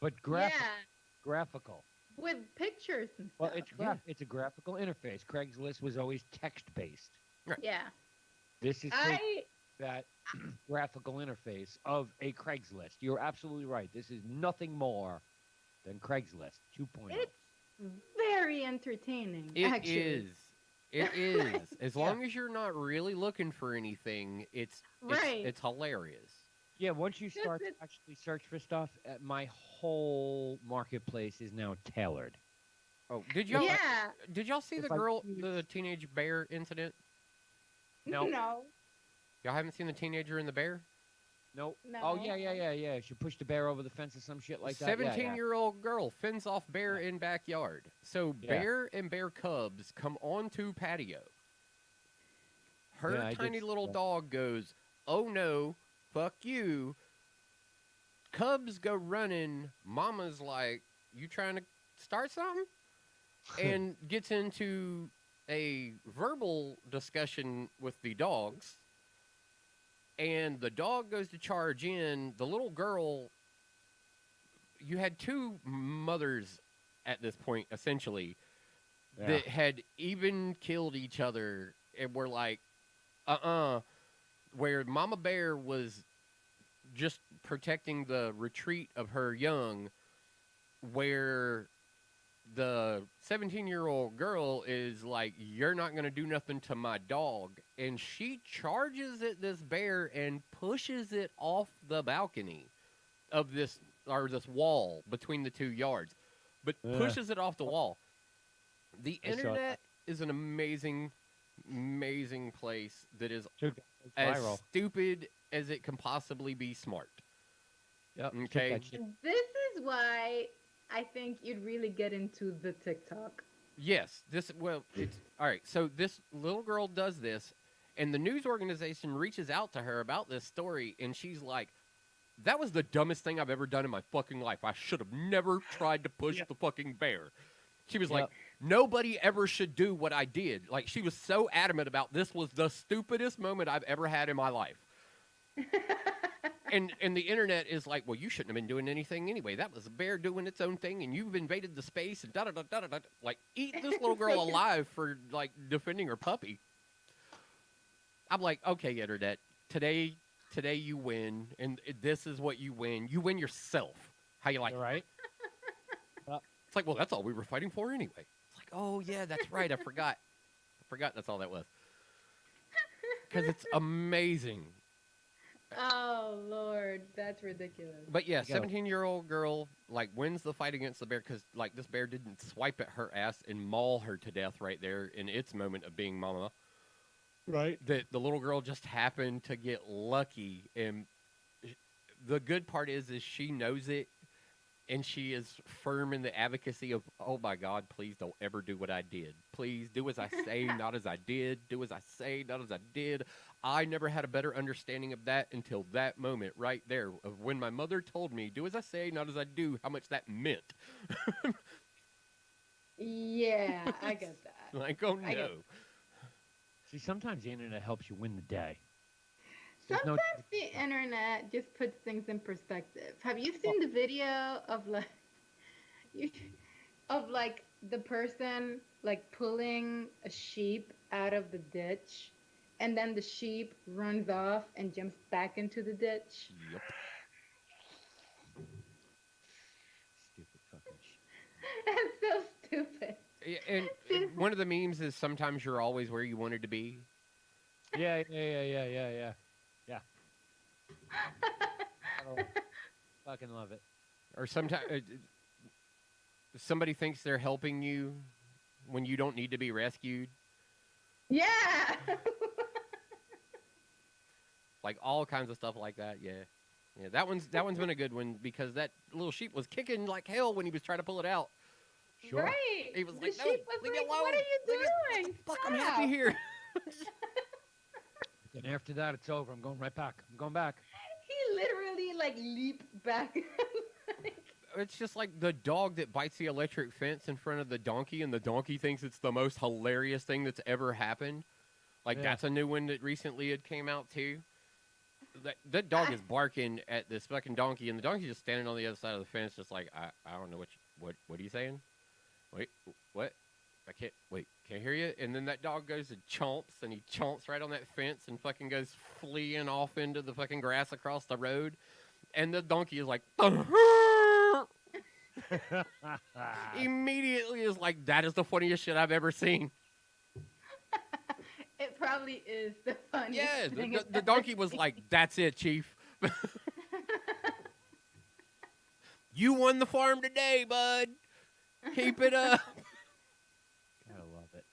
But graphical. With pictures and Well, stuff. it's a graphical interface. Craigslist was always text based. Yeah. This is taking I that graphical interface of a Craigslist. You're absolutely right. This is nothing more than Craigslist 2.0. it's very entertaining. It actually. is. It is. As Yeah. long as you're not really looking for anything, it's Right. it's hilarious. Yeah, once you Just start to it- actually search for stuff, my whole marketplace is now tailored. Oh, did y'all Yeah. did y'all see If the I girl, choose- the teenage bear incident? No. No. Y'all haven't seen the teenager and the bear? Nope. No. Oh yeah. She pushed the bear over the fence or some shit like that. Yeah, yeah. 17-year-old girl fends off bear in backyard. So Yeah. bear and bear cubs come onto patio. Her Yeah, I did tiny see little that. dog goes, "Oh no, fuck you," Cubs go running. Mama's like, "You trying to start something?" And gets into a verbal discussion with the dogs. And the dog goes to charge in. The little girl, you had two mothers at this point, essentially, that had even killed each other and were like, where Mama Bear was just protecting the retreat of her young, where the 17-year-old girl is like, "You're not going to do nothing to my dog." And she charges at this bear and pushes it off the balcony of this wall between the 2 yards, but pushes it off the wall. The I saw internet is an amazing, amazing place that is Should go as viral. stupid as it can possibly be smart. Yep. Okay. That shit. This is why I think you'd really get into the TikTok. Yes, it's all right. So this little girl does this, and the news organization reaches out to her about this story, and she's like, "That was the dumbest thing I've ever done in my fucking life. I should have never tried to push the fucking bear." She was like, "Nobody ever should do what I did." Like, she was so adamant about this was the stupidest moment I've ever had in my life. And the internet is like, "Well, you shouldn't have been doing anything anyway. That was a bear doing its own thing, and you've invaded the space and da da da da da." Like, eat this little girl alive for like defending her puppy. I'm like, okay, internet. Today you win, and this is what you win. You win yourself. How you like? You're right. It's like, well, that's all we were fighting for anyway. It's like, oh yeah, that's right. I forgot. That's all that was. Because it's amazing. Oh Lord, that's ridiculous. But yeah, You gotta- 17-year-old girl like wins the fight against the bear because like this bear didn't swipe at her ass and maul her to death right there in its moment of being mama. Right. That the little girl just happened to get lucky, and the good part is she knows it, and she is firm in the advocacy of, "Oh my God, please don't ever do what I did. Please do as I say, not as I did. Do as I say, not as I did." I never had a better understanding of that until that moment right there of when my mother told me, "Do as I say, not as I do," how much that meant. Yeah, I get that. Like, oh I get- no. See, sometimes the internet helps you win the day. There's Sometimes no- the internet just puts things in perspective. Have you seen the video of like, the person like pulling a sheep out of the ditch, and then the sheep runs off and jumps back into the ditch? Yep. Stupid fucking shit. That's so stupid. And one of the memes is sometimes you're always where you wanted to be. Yeah. I fucking love it. Or sometimes somebody thinks they're helping you when you don't need to be rescued. Yeah. Like all kinds of stuff like that. Yeah, that one's been a good one because that little sheep was kicking like hell when he was trying to pull it out. Sure. Right. He was The like, "No, sheep was leave me like, alone. "What are you Leave me- doing? Fuck, I'm Stop." happy here." And after that, it's over. I'm going right back. I'm going back. He literally like leaped back. It's just like the dog that bites the electric fence in front of the donkey, and the donkey thinks it's the most hilarious thing that's ever happened. Like, Yeah. that's a new one that recently had came out, too. That dog is barking at this fucking donkey, and the donkey's just standing on the other side of the fence, just like, I don't know what are you saying? Wait, what? Can't hear you. And then that dog goes and chomps, and he chomps right on that fence and fucking goes fleeing off into the fucking grass across the road. And the donkey is like, immediately is like, that is the funniest shit I've ever seen. It probably is the funniest Yeah, thing the I've ever donkey was seen. like, "That's it, Chief. You won the farm today, bud. Keep it up." Gotta love it.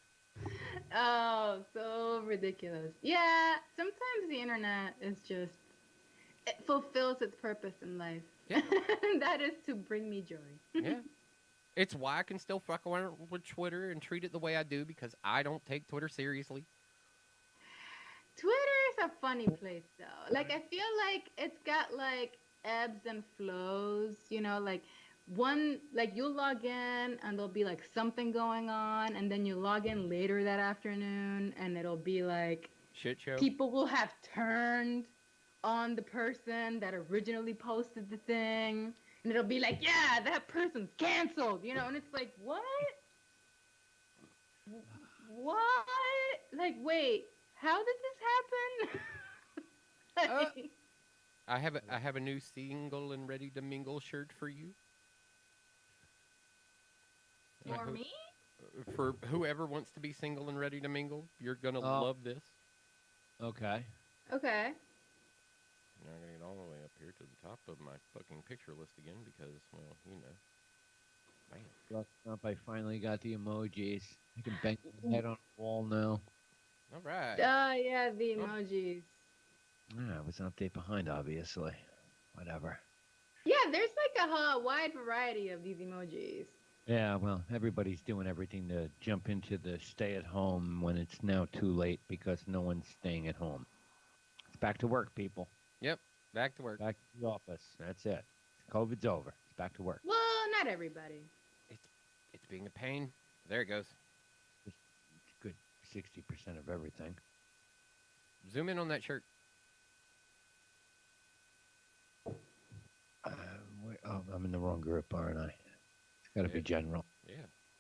Oh, so ridiculous. Yeah, sometimes the internet is just, it fulfills its purpose in life. Yeah. And that is to bring me joy. Yeah. It's why I can still fuck around with Twitter and treat it the way I do because I don't take Twitter seriously. Twitter is a funny place though. Like I feel like it's got like ebbs and flows, like you'll log in and there'll be like something going on, and then you log in later that afternoon and it'll be like Shit show. people will have turned on the person that originally posted the thing, and it'll be like, yeah, that person's canceled, and it's like, what? Like, wait, how did this happen? Like, I have a new single and ready to mingle shirt for you. for me? For whoever wants to be single and ready to mingle, you're gonna Oh. love this. Okay. Okay. Now I'm gonna get all the way up here to the top of my fucking picture list again because, well, Man. Look up, I finally got the emojis. I can bang my head on the wall now. All right. Yeah, the emojis. Yeah, I was an update behind, obviously. Whatever. Yeah, there's like a wide variety of these emojis. Yeah, well, everybody's doing everything to jump into the stay at home when it's now too late because no one's staying at home. It's back to work, people. Yep. Back to work. Back to the office. That's it. COVID's over. It's back to work. Well, not everybody. It's being a pain. There it goes. It's good 60% of everything. Zoom in on that shirt. I'm in the wrong group, aren't I? It's got to be Yeah. general. Yeah.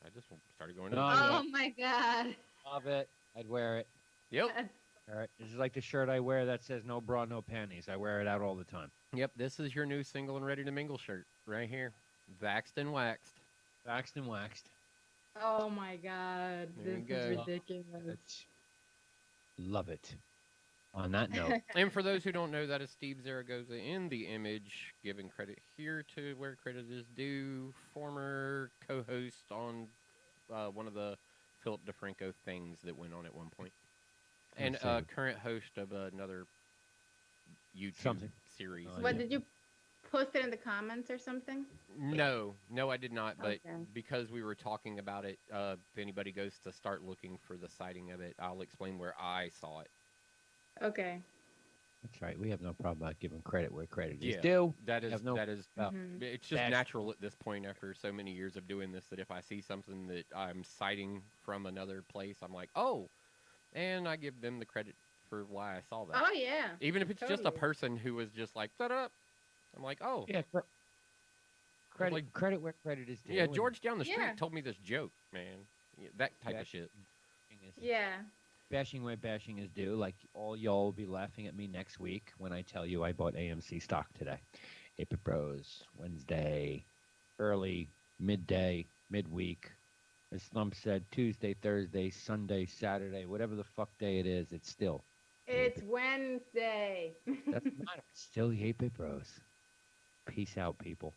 I just started going. No, in. yeah. Oh my god. Love it. I'd wear it. Yep. All right. This is like the shirt I wear that says no bra, no panties. I wear it out all the time. Yep. This is your new single and ready to mingle shirt right here. Vaxxed and waxed. Waxed and waxed. Oh my god. There you This is go. ridiculous. That's, love it. On that note, And for those who don't know, that is Steve Zaragoza in the image, giving credit here to where credit is due. Former co-host on one of the Philip DeFranco things that went on at one point, and Insane. current host of another YouTube Something. series. Oh, What yeah. did you post it in the comments or something? No, I did not. But Okay. because we were talking about it, if anybody goes to start looking for the sighting of it, I'll explain where I saw it. Okay. that's right. We have no problem about giving credit where credit is Yeah. due. That is Have no- that is Well, Mhm. it's just That's- natural at this point after so many years of doing this that if I see something that I'm citing from another place, I'm like, oh, and I give them the credit for why I saw that. Oh yeah. Even if it's just a totally. person who was just like, shut up. I'm like, oh, Yeah. Credit, like- credit where credit is due. yeah, and George down the street Yeah. told me this joke, man. Yeah, that type of shit. bashing is- Yeah. Bashing where bashing is due. Like all y'all will be laughing at me next week when I tell you I bought AMC stock today. Ape Bros Wednesday, early, midday, midweek. As Slump said, Tuesday, Thursday, Sunday, Saturday, whatever the fuck day it is, it's still. It's Wednesday. Doesn't matter. It's still the 8-Bit Bros. Peace out, people.